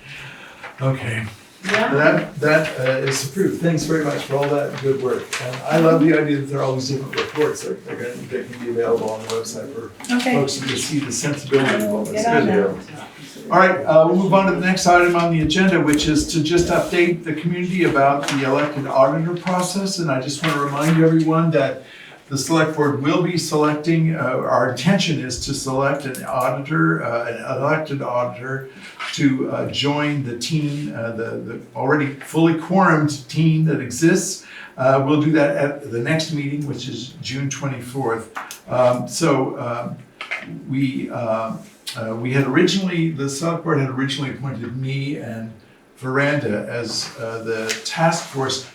Okay. That is approved. Thanks very much for all that good work. And I love the idea that there are all these different reports that they can be available on the website for Okay. folks to see the sensibility of all this. Get on Good. All right, we'll move on to the next item on the agenda, which is to just update the community about the elected auditor process. And I just want to remind everyone that the select board will be selecting, our intention is to select an auditor, an elected auditor to join the team, the already fully quorumed team that exists. We'll do that at the next meeting, which is June 24th. We had originally, the select board had originally appointed me and Veranda as the task force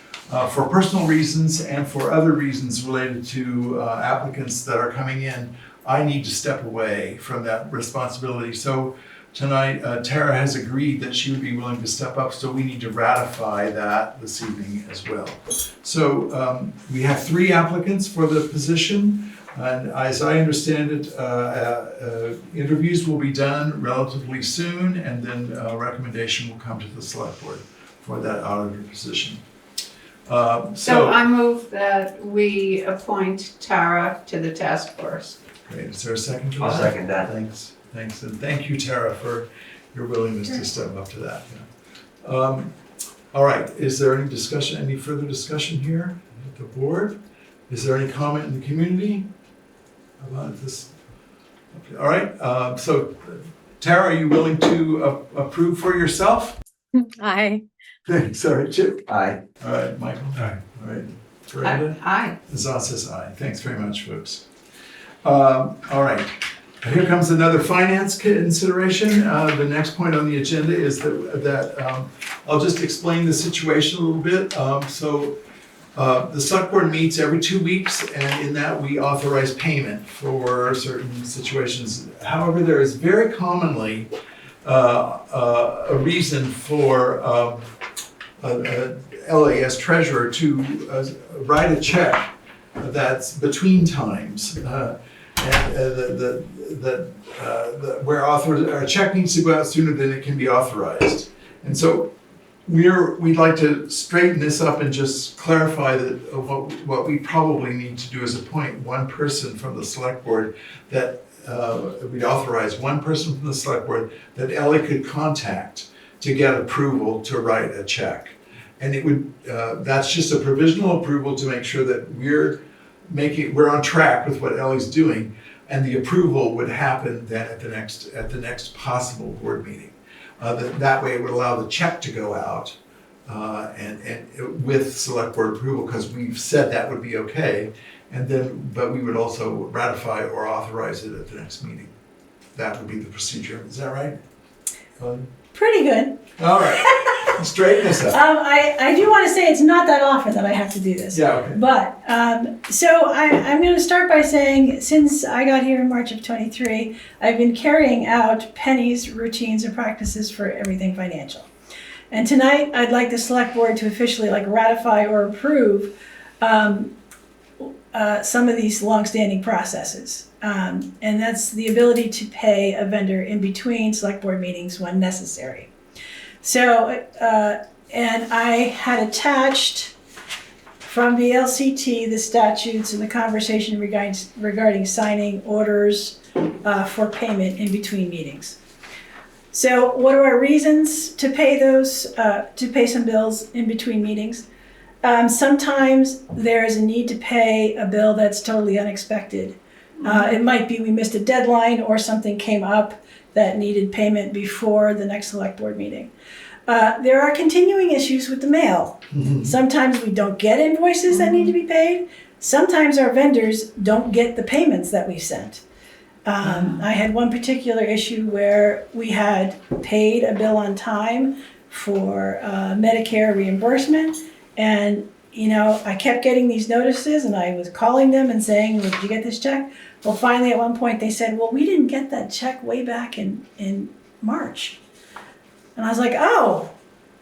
for personal reasons and for other reasons related to applicants that are coming in. I need to step away from that responsibility. So tonight, Tara has agreed that she would be willing to step up, so we need to ratify that this evening as well. So we have 3 applicants for the position. And as I understand it, interviews will be done relatively soon, and then a recommendation will come to the select board for that auditor position. So I move that we appoint Tara to the task force. Great, is there a second to that? I'll second that. Thanks, and thank you, Tara, for your willingness to step up to that. Yeah. All right, is there any discussion, any further discussion here at the board? Is there any comment in the community about this? Okay. All right, so Tara, are you willing to approve for yourself? Aye. Sorry, Chip. Aye. All right, Michael. Aye. All right, Brenda. Aye. Zah says aye. Thanks very much, folks. All right, here comes another finance consideration. The next point on the agenda is that I'll just explain the situation a little bit. The select board meets every 2 weeks, and in that we authorize payment for certain situations. However, there is very commonly a reason for Ellie as treasurer to write a check that's between times, where a check needs to go out sooner than it can be authorized. And so we'd like to straighten this up and just clarify that what we probably need to do is appoint one person from the select board that we'd authorize one person from the select board that Ellie could contact to get approval to write a check. And it would, that's just a provisional approval to make sure that we're on track with what Ellie's doing, and the approval would happen then at the next possible board meeting. That way it would allow the check to go out and with select board approval, because we've said that would be okay. But we would also ratify or authorize it at the next meeting. That would be the procedure. Is that right? Pretty good. All right. Straighten this up. I do want to say it's not that often that I have to do this. Yeah, okay. But, so I'm going to start by saying, since I got here in March of 23, I've been carrying out Penny's routines and practices for everything financial. And tonight, I'd like the select board to officially ratify or approve some of these longstanding processes. And that's the ability to pay a vendor in between select board meetings when necessary. So, and I had attached from the LCT the statutes and the conversation regarding signing orders for payment in between meetings. So what are our reasons to pay to pay some bills in between meetings? Sometimes there is a need to pay a bill that's totally unexpected. It might be we missed a deadline or something came up that needed payment before the next select board meeting. There are continuing issues with the mail. Sometimes we don't get invoices that need to be paid. Sometimes our vendors don't get the payments that we sent. I had one particular issue where we had paid a bill on time for Medicare reimbursement, and I kept getting these notices, and I was calling them and saying, well, did you get this check? Well, finally, at one point, they said, well, we didn't get that check way back in March. And I was like, oh.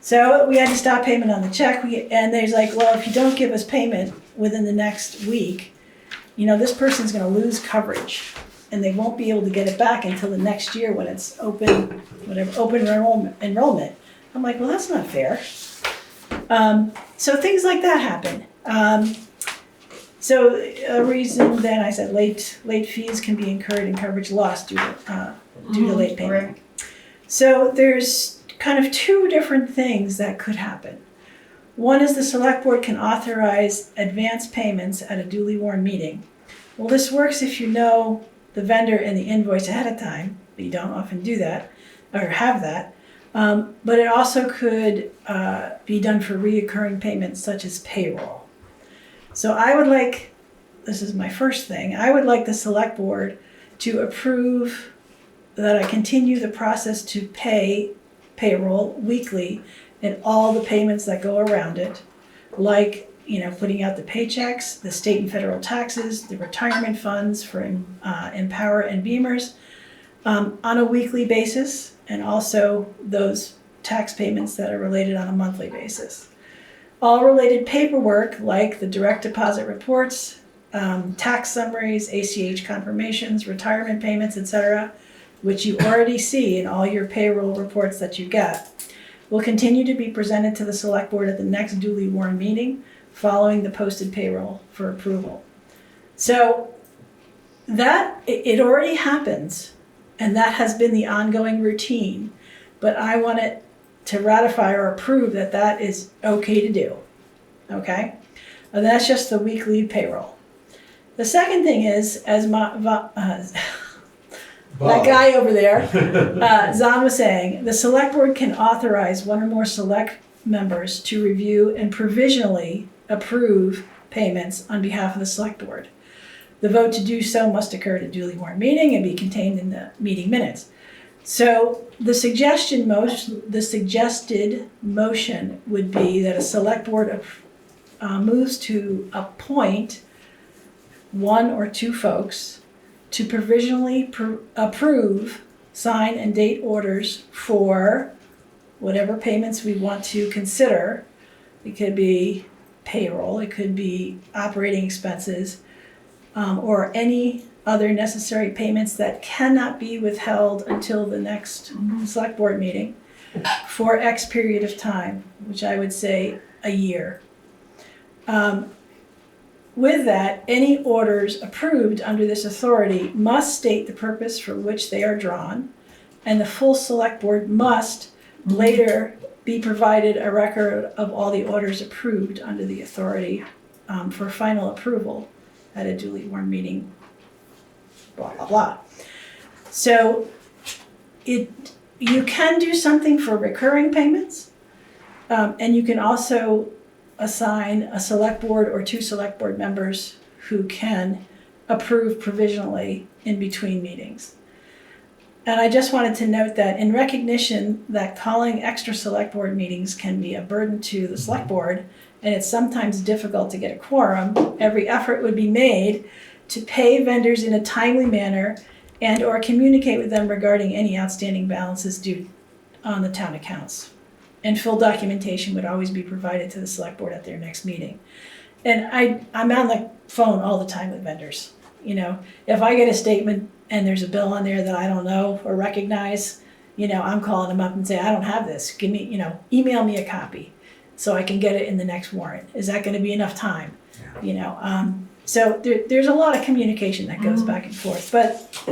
So we had to stop payment on the check. And they're like, well, if you don't give us payment within the next week, this person's going to lose coverage. And they won't be able to get it back until the next year when it's open enrollment. I'm like, well, that's not fair. So things like that happen. So a reason then I said late fees can be incurred and coverage lost due to late payment. Right. So there's kind of two different things that could happen. One is the select board can authorize advance payments at a duly warned meeting. Well, this works if you know the vendor and the invoice ahead of time, but you don't often do that or have that. But it also could be done for reoccurring payments such as payroll. So I would like, this is my first thing, I would like the select board to approve that I continue the process to pay payroll weekly and all the payments that go around it, like putting out the paychecks, the state and federal taxes, the retirement funds for Empower and Beamers on a weekly basis, and also those tax payments that are related on a monthly basis. All related paperwork like the direct deposit reports, tax summaries, ACH confirmations, retirement payments, etc., which you already see in all your payroll reports that you get, will continue to be presented to the select board at the next duly warned meeting following the posted payroll for approval. So that, it already happens, and that has been the ongoing routine, but I want it to ratify or approve that that is okay to do, okay? And that's just the weekly payroll. The second thing is, as that guy over there, Zahn was saying, the select board can authorize one or more select members to review and provisionally approve payments on behalf of the select board. The vote to do so must occur at a duly warned meeting and be contained in the meeting minutes. So the suggested motion would be that a select board moves to appoint one or two folks to provisionally approve, sign, and date orders for whatever payments we want to consider. It could be payroll, it could be operating expenses, or any other necessary payments that cannot be withheld until the next select board meeting for X period of time, which I would say a year. With that, any orders approved under this authority must state the purpose for which they are drawn, and the full select board must later be provided a record of all the orders approved under the authority for final approval at a duly warned meeting, blah, blah, blah. So you can do something for recurring payments, and you can also assign a select board or two select board members who can approve provisionally in between meetings. And I just wanted to note that in recognition that calling extra select board meetings can be a burden to the select board, and it's sometimes difficult to get a quorum, every effort would be made to pay vendors in a timely manner and or communicate with them regarding any outstanding balances due on the town accounts. And full documentation would always be provided to the select board at their next meeting. And I'm on the phone all the time with vendors. If I get a statement and there's a bill on there that I don't know or recognize, I'm calling them up and say, I don't have this. Give me, email me a copy so I can get it in the next warrant. Is that going to be enough time? So there's a lot of communication that goes back and forth. But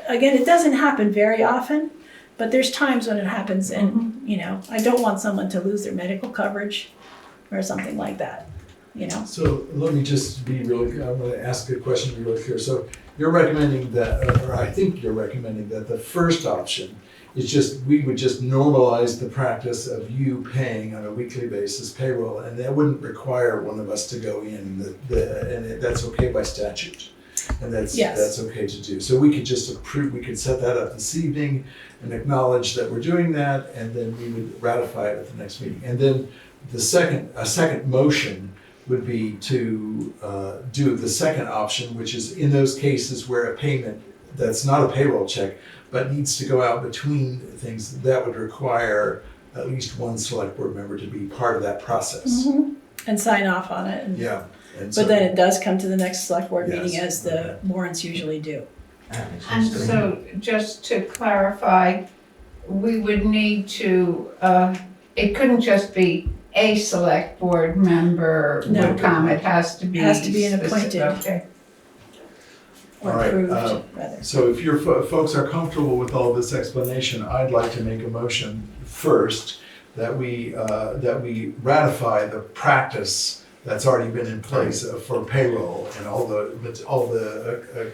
again, it doesn't happen very often. But there's times when it happens, and I don't want someone to lose their medical coverage or something like that. So let me just be really, I'm going to ask a question to be really clear. So you're recommending that, or I think you're recommending that the first option is just, we would just normalize the practice of you paying on a weekly basis payroll, and that wouldn't require one of us to go in, and that's okay by statute. And that's okay to do. So we could just approve, we could set that up this evening and acknowledge that we're doing that, and then we would ratify it at the next meeting. And then a second motion would be to do the second option, which is in those cases where a payment that's not a payroll check, but needs to go out between things, that would require at least one select board member to be part of that process. And sign off on it. And, Yeah. And so, but then it does come to the next select board Yes. meeting as the warrants usually do. That makes And sense to me. so, just to clarify, we would need to, it couldn't just be a select board member No. would come, it has to be. It has to be an specific- appointed. Okay. Or All right, approved, rather. so if your folks are comfortable with all this explanation, I'd like to make a motion first that we ratify the practice that's already been in place for payroll and all the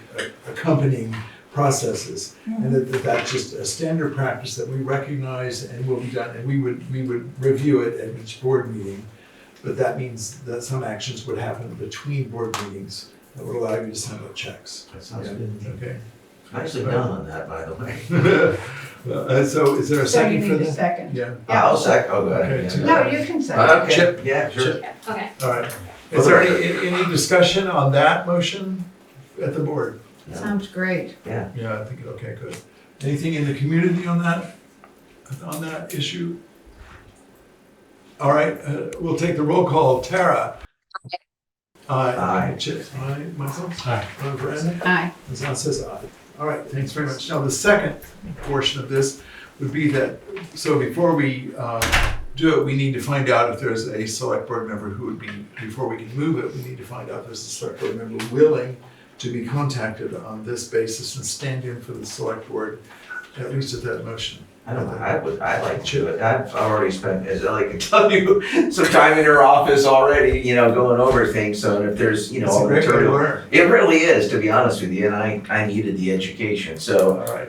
accompanying processes. And that's just a standard practice that we recognize and will be done, and we would review it at each board meeting. But that means that some actions would happen between board meetings that would allow you to send out checks. That sounds Yeah, good. okay. Nicely done on that, by the way. So is there a So you second for need a that? second. Yeah, I'll sec, oh, go Okay, ahead. two. No, you can say. Okay, Chip. yeah, sure. Chip. Okay. All right. Is there any discussion on that motion at the board? Sounds great. Yeah. Yeah, I think, okay, good. Anything in the community on that issue? All right, we'll take the roll call. Tara? Aye. Aye. Chip? Aye. Michael? Aye. Brandon? Aye. Zan says aye. All right, thanks very much. Now, the second portion of this would be that, so before we do it, we need to find out if there's a select board member who would be, before we can move it, we need to find out if there's a select board member willing to be contacted on this basis and stand in for the select board, at least at that motion. I don't know, I'd like to, but I've already spent, as Ellie can tell you, some time in her office already, going over things, so if there's, It's all a the great way to material. learn. It really is, to be honest with you, and I needed the education, so, All right.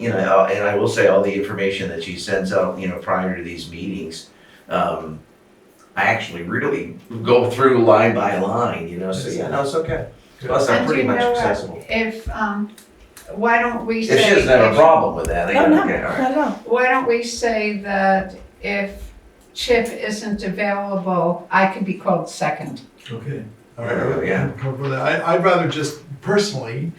and I will say all the information that she sends out, prior to these meetings, I actually really go through line by line, so yeah, no, it's okay. Plus, I'm And pretty you much know what? accessible. If, why don't we say? If she doesn't have a if- problem with that, I Oh, go, no, okay, all right. not at all. Why don't we say that if Chip isn't available, I could be called second? Okay, all right, Yeah. I'm comfortable with that. I'd rather just, personally,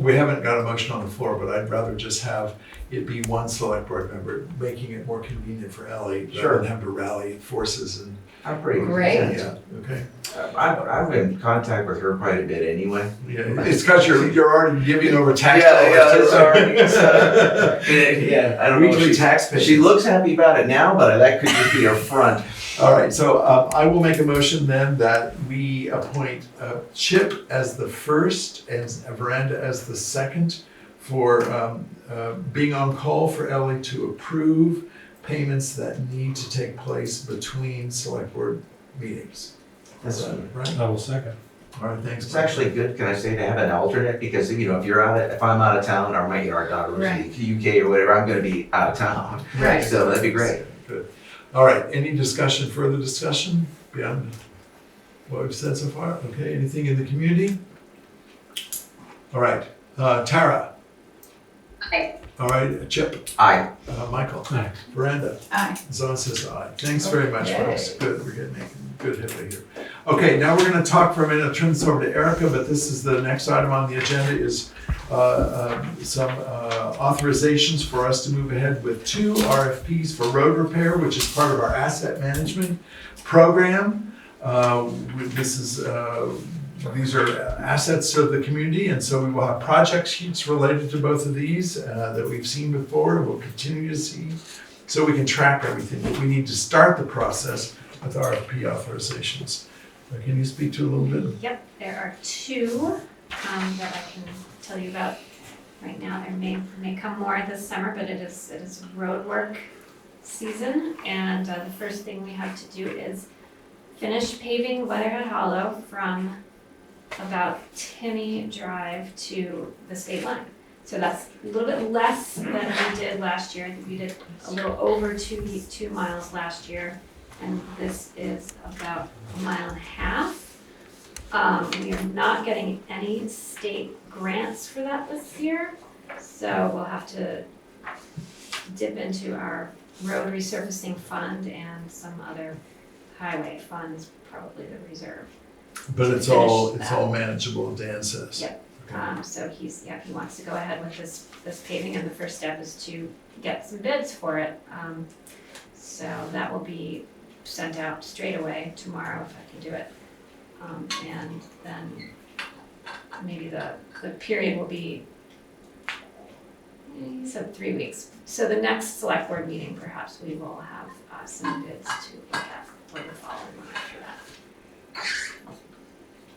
we haven't got a motion on the floor, but I'd rather just have it be one select board member, making it more convenient for Ally, Sure. rather than have to rally forces and. I'm pretty. Great. Yeah, okay. I've been in contact with her quite a bit anyway. Yeah, it's because you're already giving over tax Yeah, dollars. it's already, yeah, I don't know. Weekly She- tax payments. She looks happy about it now, but that could just be her front. All right, so I will make a motion then that we appoint Chip as the first and Veranda as the second for being on call for Ellie to approve payments that need to take place between select board meetings. Is that right? I will second. All right, thanks. It's actually good, can I say, to have an alternate, because, if if I'm out of town, or our daughter was in the UK or whatever, I'm gonna be out of town. Right. So that'd be great. Good. All right, any further discussion beyond what we've said so far? Okay, anything in the community? All right, Tara? Aye. All right, Chip? Aye. Michael? Aye. Veranda? Aye. Zon says aye. Thanks very much, Okay. folks. Good, we're making good headway here. Okay, now we're gonna talk for a minute, I'll turn this over to Erica, but this is the next item on the agenda is some authorizations for us to move ahead with 2 RFPs for road repair, which is part of our asset management program. These are assets of the community, and so we will have project sheets related to both of these that we've seen before, we'll continue to see, so we can track everything. But we need to start the process with RFP authorizations. Can you speak to a little bit? Yep, there are 2 that I can tell you about right now. There may come more this summer, but it is road work season, and the first thing we have to do is finish paving Weatherhead Hollow from about Tinney Drive to the state line. So that's a little bit less than we did last year. I think we did a little over 2 miles last year, and this is about 1.5 miles. We are not getting any state grants for that this year, so we'll have to dip into our road resurfacing fund and some other highway funds, probably the reserve. But To it's all finish that. manageable, Dan says. Yep. Okay. So he wants to go ahead with this paving, and the first step is to get some bids for it. So that will be sent out straight away tomorrow if I can do it. And then maybe the period will be, he said 3 weeks. So the next select board meeting, perhaps we will have some bids to look at, or the following one after that. I'll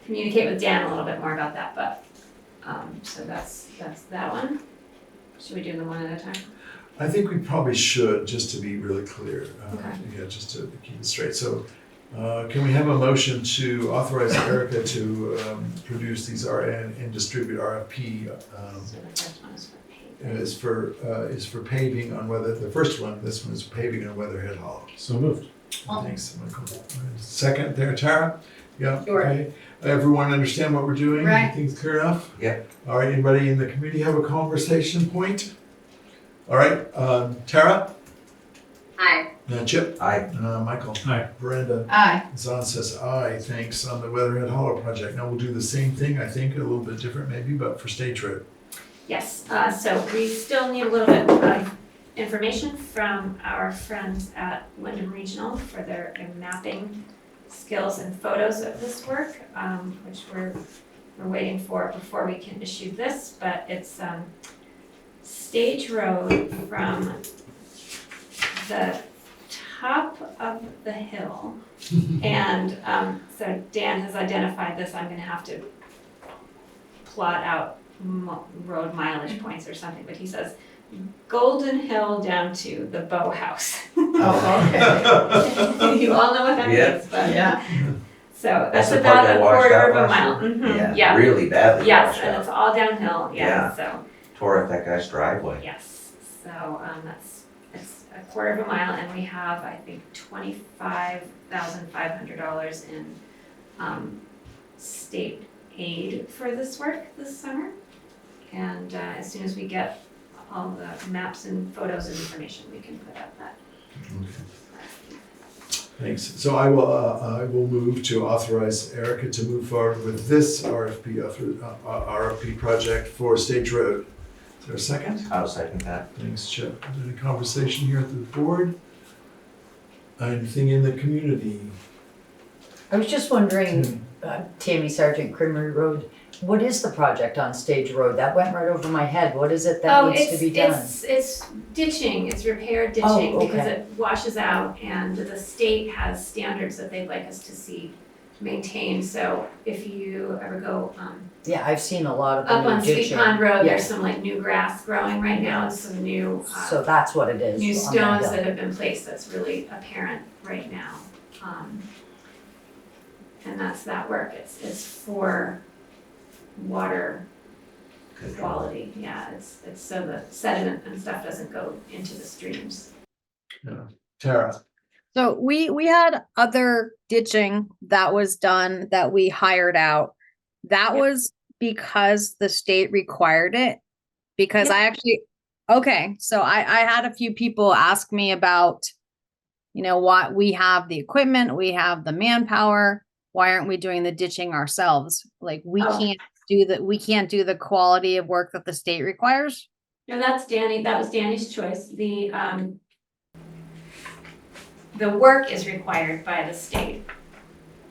communicate with Dan a little bit more about that, but, so that's that one. Should we do them one at a time? I think we probably should, just to be really clear. Okay. Yeah, just to keep it straight. So can we have a motion to authorize Erica to produce these and distribute RFP? So the first one is for paving. Is for paving on the first one, this one is paving on Weatherhead Hollow. So moved. Thanks, Michael. Second there, Tara? Yeah, Sure. okay. Everyone understand what we're doing? Right. Everything's clear enough? Yep. All right, anybody in the committee have a conversation point? All right, Tara? Aye. Chip? Aye. Michael? Aye. Brenda? Aye. Zahn says aye, thanks, on the Weatherhead Hollow project. Now we'll do the same thing, I think, a little bit different maybe, but for State Road. Yes, so we still need a little bit of information from our friends at Wyndham Regional for their mapping skills and photos of this work, which we're waiting for before we can issue this, but it's Stage Road from the top of the hill. And so Dan has identified this. I'm gonna have to plot out road mileage points or something, but he says Golden Hill down to the Bow House. Oh, okay. You all know what that Yeah. means, but. Yeah. So that's the part about that a washed quarter out of a last mile. year? Mhm, yeah. Really badly Yes, washed and out. it's all downhill, yeah, Yeah. so, Tore up that guy's driveway. yes. So, it's a quarter of a mile, and we have, I think, $25,500 in, state aid for this work this summer. And, as soon as we get all the maps and photos and information, we can put out that. Thanks. So I will move to authorize Erica to move forward with this RFP project for Stage Road. Is there a second? I'll second that. Thanks, Chip. Is there any conversation here at the board? Anything in the community? I was just wondering, Tammy Sargent Creamery Road, what is the project on Stage Road? That went right over my head. What is it that needs to be done? It's ditching, it's repair ditching, Oh, because okay. it washes out, and the state has standards that they'd like us to see maintained. So if you ever go Yeah, I've seen a lot of up the on new Sweet ditching. Pond Road, Yeah. there's some like new grass growing right now, and some new So that's what it is. new on that stones hill. that have been placed that's really apparent right now. And that's that work. It's for water quality. Yeah, it's so the sediment and stuff doesn't go into the streams. Tara? So we had other ditching that was done that we hired out. That Yep. was because the state required it. Because Yep. I actually, okay, so I had a few people ask me about, what we have the equipment, we have the manpower. Why aren't we doing the ditching ourselves? Like we Oh. we can't do the quality of work that the state requires. No, that was Danny's choice. The work is required by the state,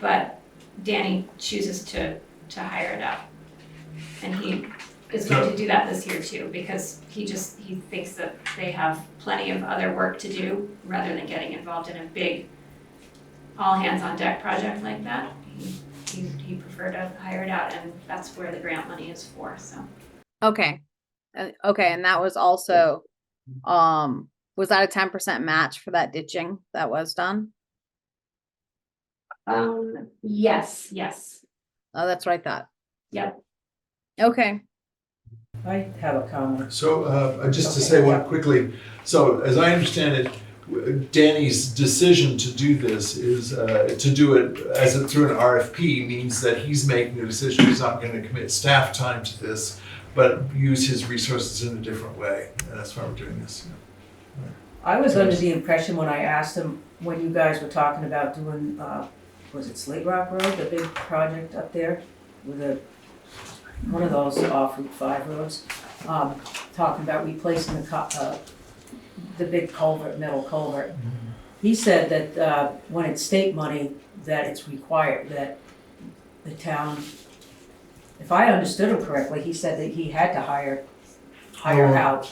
but Danny chooses to hire it out. And he is going to do that this year too, because he thinks that they have plenty of other work to do rather than getting involved in a big all hands on deck project like that. He preferred to hire it out, and that's where the grant money is for, so. Okay. Okay, and that was also, was that a 10% match for that ditching that was done? Yes. Oh, that's what I thought. Yep. Okay. I have a comment. So just to say one quickly, so as I understand it, Danny's decision to do this is to do it through an RFP means that he's making the decision. He's not going to commit staff time to this, but use his resources in a different way. And that's why we're doing this. I was under the impression when I asked him, when you guys were talking about doing, was it Slate Rock Road, the big project up there? With one of those off Route 5 roads, talking about replacing the big culvert, metal culvert. He said that when it's state money, that it's required, that the town, if I understood him correctly, he said that he had to hire out.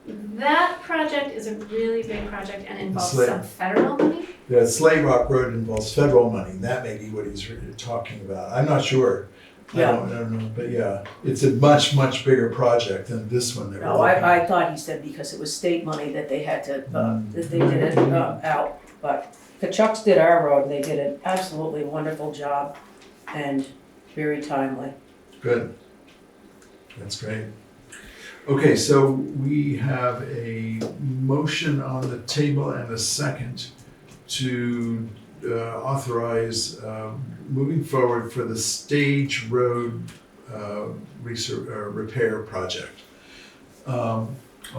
That project is a really big project and involves Slate. some federal money. The Sleigh Rock Road involves federal money. That may be what he's really talking about. I'm not sure. Yeah. I don't know, but yeah, it's a much, much bigger project than this one. No, I thought he said because it was state money that they had to, that they did it out. But Kachucks did our road, and they did an absolutely wonderful job and very timely. Good. That's great. Okay, so we have a motion on the table and a second to authorize moving forward for the Stage Road repair project. I'll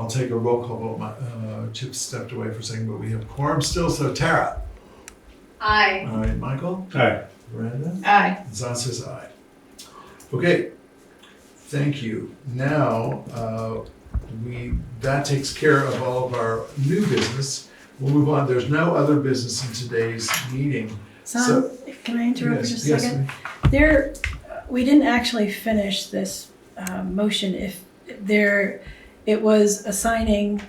take a roll call vote. Chip stepped away for a second, but we have quorum still. So Tara? Aye. All right, Michael? Aye. Miranda? Aye. Zan says aye. Okay, thank you. Now, that takes care of all of our new business. We'll move on. There's no other business in today's meeting. Son, can I interrupt for just a Yes, second? We didn't actually finish this motion. If it was assigning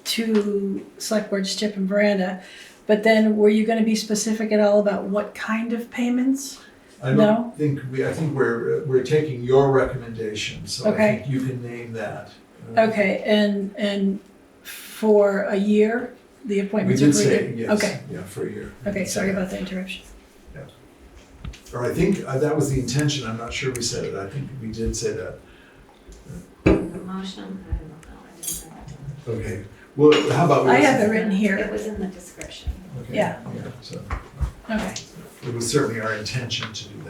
to Select Boards Chip and Veranda, but then were you gonna be specific at all about what kind of payments? I No? don't think I think we're taking your recommendation, so I Okay. think you can name that. Okay, and for a year, the We appointments are did for a say, year? yes, Okay, yeah, for a year. okay, sorry about the interruption. Or I think that was the intention, I'm not sure we said it, I think we did say that. The motion, I don't know, I didn't write that down. Okay, well, how about we? I have it written It here. was in the description. Okay, Yeah. So Okay, it was certainly our intention to do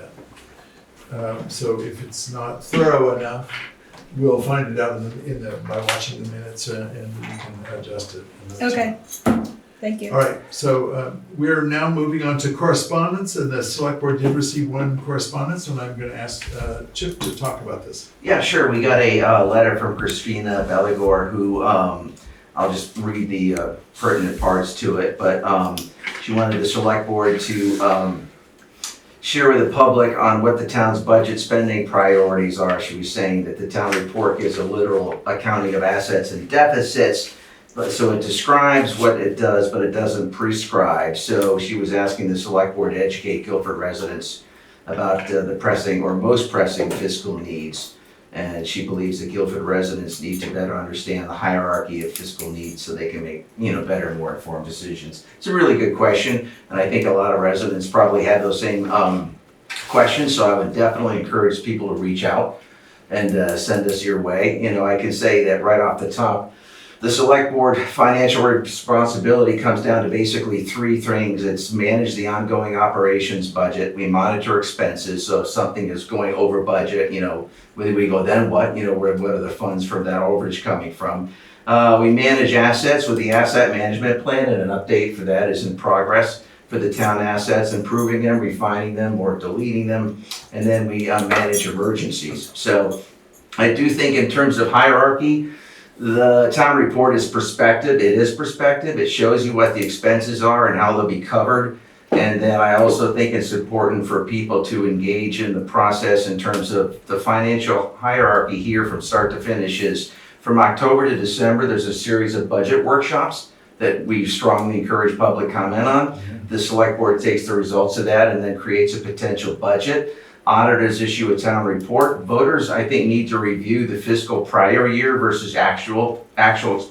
that. So if it's not thorough enough, we'll find it out by watching the minutes and we can adjust it. okay, thank you. All right, so we're now moving on to correspondence, and the select board did receive one correspondence, and I'm gonna ask Chip to talk about this. Yeah, sure. We got a letter from Christina Belligor, who, I'll just read the pertinent parts to it, but she wanted the select board to share with the public on what the town's budget spending priorities are. She was saying that the town report gives a literal accounting of assets and deficits, but so it describes what it does, but it doesn't prescribe. So she was asking the select board to educate Guilford residents about the pressing or most pressing fiscal needs. And she believes that Guilford residents need to better understand the hierarchy of fiscal needs so they can make, better and more informed decisions. It's a really good question, and I think a lot of residents probably had those same questions, so I would definitely encourage people to reach out and send us your way. I can say that right off the top, the select board financial responsibility comes down to basically three things. It's manage the ongoing operations budget. We monitor expenses, so if something is going over budget, whether we go, then what? What are the funds from that overage coming from? We manage assets with the asset management plan, and an update for that is in progress for the town assets, improving them, refining them, or deleting them. And then we manage emergencies. So I do think in terms of hierarchy, the town report is perspective. It is perspective. It shows you what the expenses are and how they'll be covered. And then I also think it's important for people to engage in the process in terms of the financial hierarchy here from start to finish. Is from October to December, there's a series of budget workshops that we strongly encourage public comment on. The select board takes the results of that and then creates a potential budget. Auditors issue a town report. Voters, I think, need to review the fiscal prior year versus actual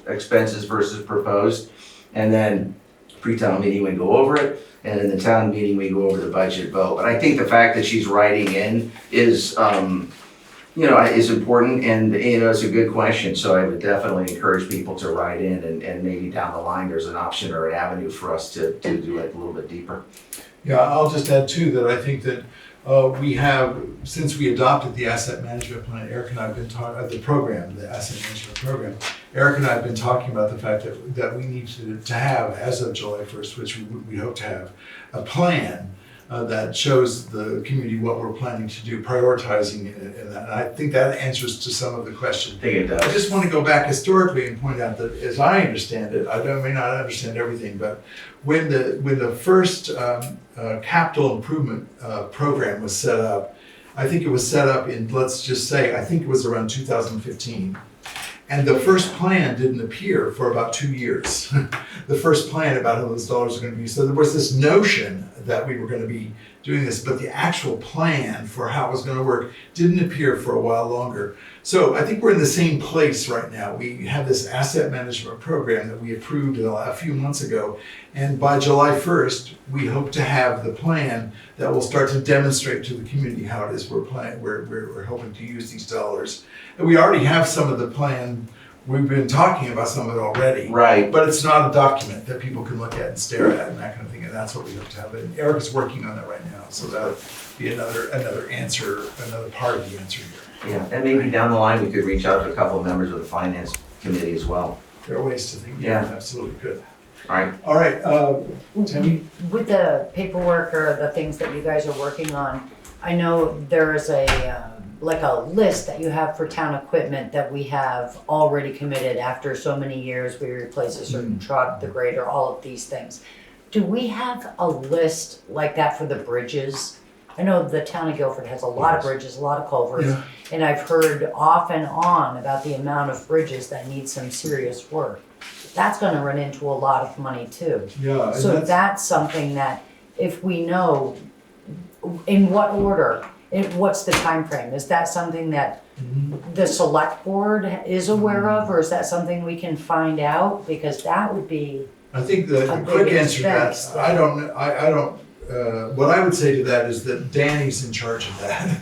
expenses versus proposed. And then pre-town meeting, we go over it. And in the town meeting, we go over the budget vote. But I think the fact that she's writing in is, is important, and, it's a good question. So I would definitely encourage people to write in, and maybe down the line, there's an option or an avenue for us to do it a little bit deeper. Yeah, I'll just add too that I think that we have, since we adopted the asset management plan, Eric and I have been talking, the program, the asset management program, Eric and I have been talking about the fact that we need to have, as of July 1st, which we hope to have, a plan that shows the community what we're planning to do, prioritizing it and that. And I think that answers to some of the questions. I think it does. I just want to go back historically and point out that, as I understand it, may not understand everything, but when the first capital improvement program was set up, I think it was set up in, let's just say, I think it was around 2015. And the first plan didn't appear for about 2 years. The first plan about how those dollars are going to be. So there was this notion that we were going to be doing this, but the actual plan for how it was going to work didn't appear for a while longer. So I think we're in the same place right now. We have this asset management program that we approved a few months ago. And by July 1st, we hope to have the plan that will start to demonstrate to the community how it is we're hoping to use these dollars. And we already have some of the plan. We've been talking about some of it already. Right. But it's not a document that people can look at and stare at and that kind of thing. And that's what we hope to have. And Eric is working on that right now. So that'll be another answer, another part of the answer here. Yeah, and maybe down the line, we could reach out to a couple of members of the finance committee as well. There are ways to think. Yeah. Absolutely good. All right. All right, Tammy? With the paperwork or the things that you guys are working on, I know there is like a list that you have for town equipment that we have already committed after so many years. We replace a certain truck, the grader, all of these things. Do we have a list like that for the bridges? I know the town of Guilford has a lot of bridges, a lot of culverts, Yeah. and I've heard off and on about the amount of bridges that need some serious work. That's gonna run into a lot of money too. Yeah. So that's something that if we know in what order, what's the time frame? Is that something that the select board is aware of, or is that something we can find out? Because that would be I think the quick answer to that, I don't, what I would say to that is that Danny's in charge of that.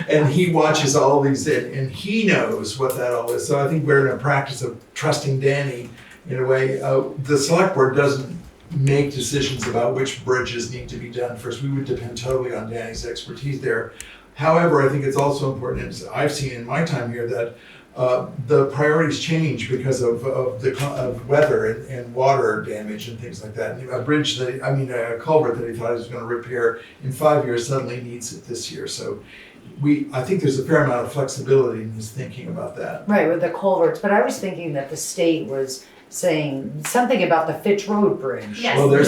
And he watches all these, and he knows what that all is. So I think we're in a practice of trusting Danny in a way. The select board doesn't make decisions about which bridges need to be done first. We would depend totally on Danny's expertise there. However, I think it's also important, as I've seen in my time here, that the priorities change because of weather and water damage and things like that. And a culvert that he thought he was going to repair in 5 years suddenly needs it this year. So I think there's a fair amount of flexibility in his thinking about that. right with the culverts, but I was thinking that the state was saying something about the Fitch Road Bridge. Yes, Well, the there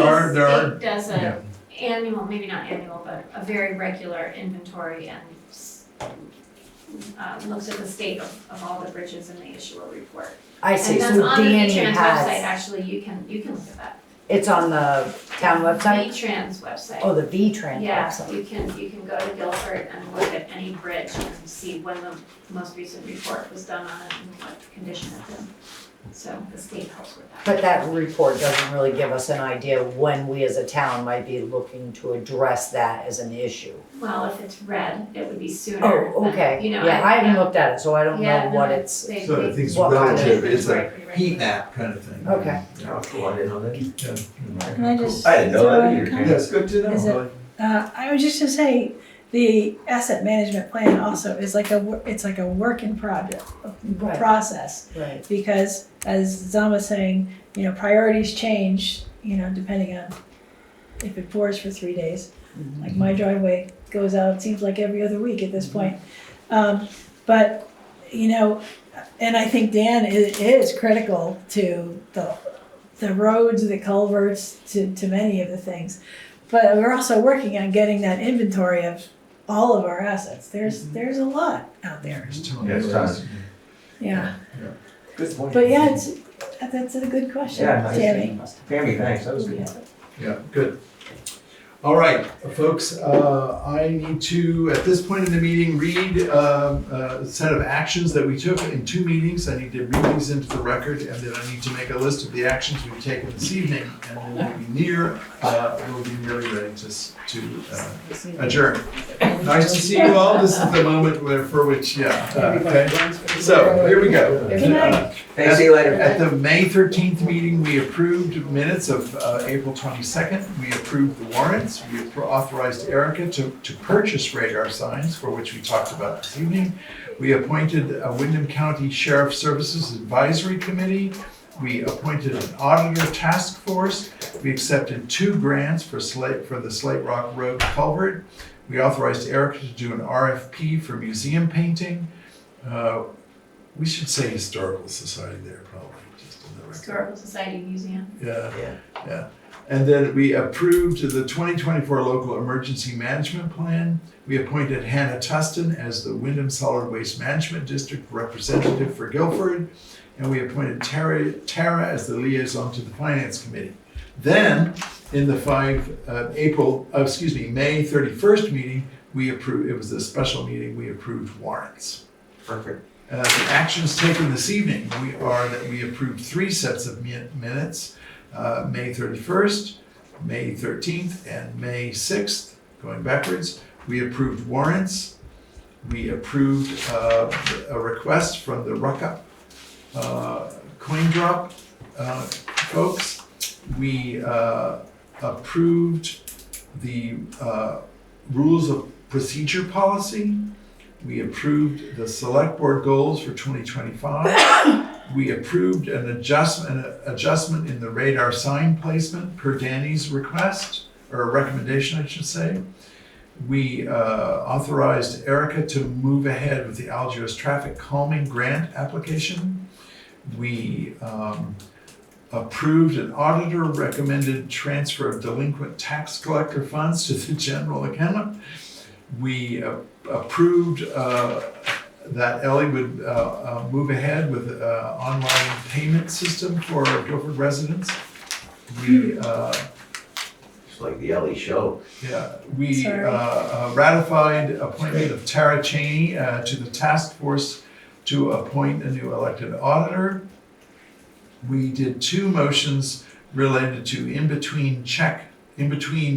are. state does Yeah. a annual, maybe not annual, but a very regular inventory and looks at the state of all the bridges and they issue a report. I see. And that's So on the Danny V-Trans website, has. actually, you can look at that. It's on the town website. V-Trans website. Oh, the V-Trans Yeah, website. you can go to Guilford and look at any bridge and see when the most recent report was done on it and what condition it's in. So the state helps with that. But that report doesn't really give us an idea when we as a town might be looking to address that as an issue. Well, if it's red, it would be sooner. Oh, okay. You know, Yeah, I haven't looked at it, so I don't Yeah, know no, what it's. they- So I they- think it's What kind of relative. It's a Right, right. heat map kind of thing. Okay. Oh, cool, I didn't know that. Yeah. Can I just? I didn't know throw that in a either. comment? That's good to know. Is it- I was just gonna say, the asset management plan also is like it's like a work in progress, Right. process. Right. Because as Zam was saying, priorities change, depending on if it pours for 3 days. Like my driveway goes out, it seems like every other week at this point. But, and I think Dan is critical to the roads, the culverts, to many of the things. But we're also working on getting that inventory of all of our assets. There's a lot out there. Yeah, it's time. Yeah. Good point. But yeah, that's a good question, Yeah, nice. Tammy. Tammy, thanks, that was good. Yeah, good. All right, folks, I need to, at this point in the meeting, read a set of actions that we took in 2 meetings. I need to read these into the record, and then I need to make a list of the actions we've taken this evening, and then we'll be nearly ready to adjourn. Nice to see you all. This is the moment for which, okay. So, here we go. Thanks, see you later. At the May 13th meeting, we approved minutes of April 22nd. We approved the warrants. signs. We authorized Erica to purchase radar signs, for which we talked about this evening. We appointed a Windham County Sheriff Services Advisory Committee. We appointed an auditor task force. We accepted 2 grants for the Slate Rock Road culvert. We authorized Erica to do an RFP for museum painting. We should say Historical Society there, probably, just in the record. Historical Society Museum. Yeah. And then we approved the 2024 Local Emergency Management Plan. We appointed Hannah Tustin as the Windham Solid Waste Management District representative for Guilford. And we appointed Tara as the liaison to the Finance Committee. Then, in the May 31st meeting, we approved, it was a special meeting, we approved warrants. Perfect. The actions taken this evening, we approved 3 sets of minutes, May 31st, May 13th, and May 6th, going backwards. We approved warrants. We approved a request from the Ruck-Up coin drop folks. We approved the rules of procedure policy. We approved the Selectboard Goals for 2025. We approved an adjustment in the radar sign placement per Danny's request, or recommendation, I should say. We authorized Erica to move ahead with the Algiers traffic calming grant application. We approved an auditor-recommended transfer of delinquent tax collector funds to the general account. We approved that Ellie would move ahead with an online payment system for Guilford residents. We It's like the Ellie show. we ratified appointment of Tara Cheney to the task force to appoint a new elected auditor. We did 2 motions related to in-between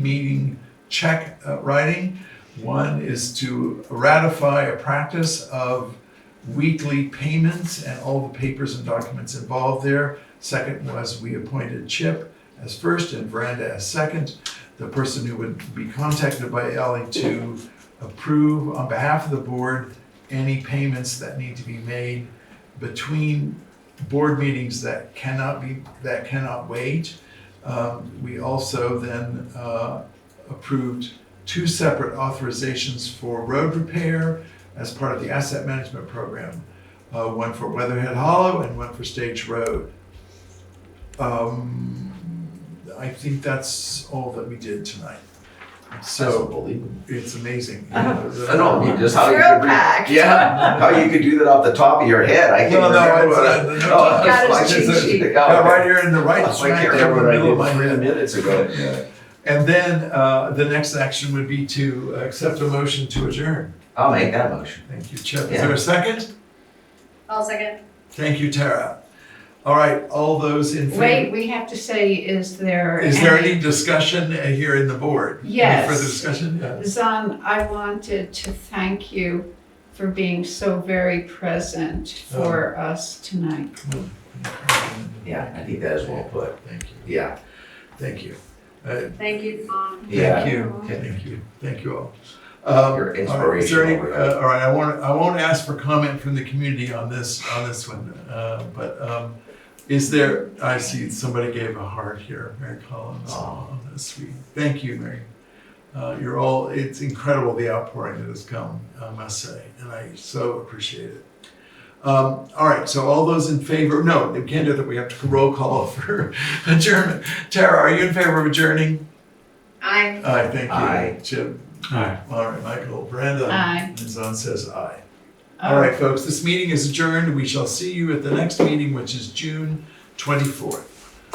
meeting check writing. One is to ratify a practice of weekly payments and all the papers and documents involved there. Second was we appointed Chip as first and Veranda as second, the person who would be contacted by Ellie to approve on behalf of the board any payments that need to be made between board meetings that cannot wait. We also then approved 2 separate authorizations for road repair as part of the asset management program. One for Weatherhead Hollow and one for Stage Road. I think that's all that we did tonight. So Unbelievable. it's amazing. I don't know, just how you Thrill could packed. how you could do that off the top of your head. I can't remember what I. No, Got his cheat sheet. yeah, right here in the right I smack can't there in remember the middle of what my I did 3 head. minutes ago. Yeah. And then the next action would be to accept a motion to adjourn. I'll make that motion. Thank you, Chip. Is Yeah. there a second? I'll second. Thank you, Tara. All right, all those in favor? Wait, we have to say, is there any discussion here in the board? Yes. Any further discussion? Yeah. Zan, I wanted to thank you for being so very present for us tonight. Yeah, I think that is well put. Thank you. Yeah. Thank you. Thank you, Tom. Yeah. Thank you. Okay. Thank you. Thank you all. You're All right, is there any- inspirational. all right, I won't ask for comment from the community on this one, but is there? I see somebody gave a heart here, Mary Collins. Oh, that's sweet. Thank you, Mary. It's incredible the outpouring that has come, I must say, and I so appreciate it. All right, so all those in favor? No, we can't do that. We have to roll call for adjournment. Tara, are you in favor of adjourning? Aye. Aye, thank you. Aye. Chip. Aye. All right, Michael, Brenda. Aye. And Zan says aye. All right, folks, this meeting is adjourned. We shall see you at the next meeting, which is June 24th.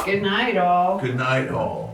Good night, all. Good night, all.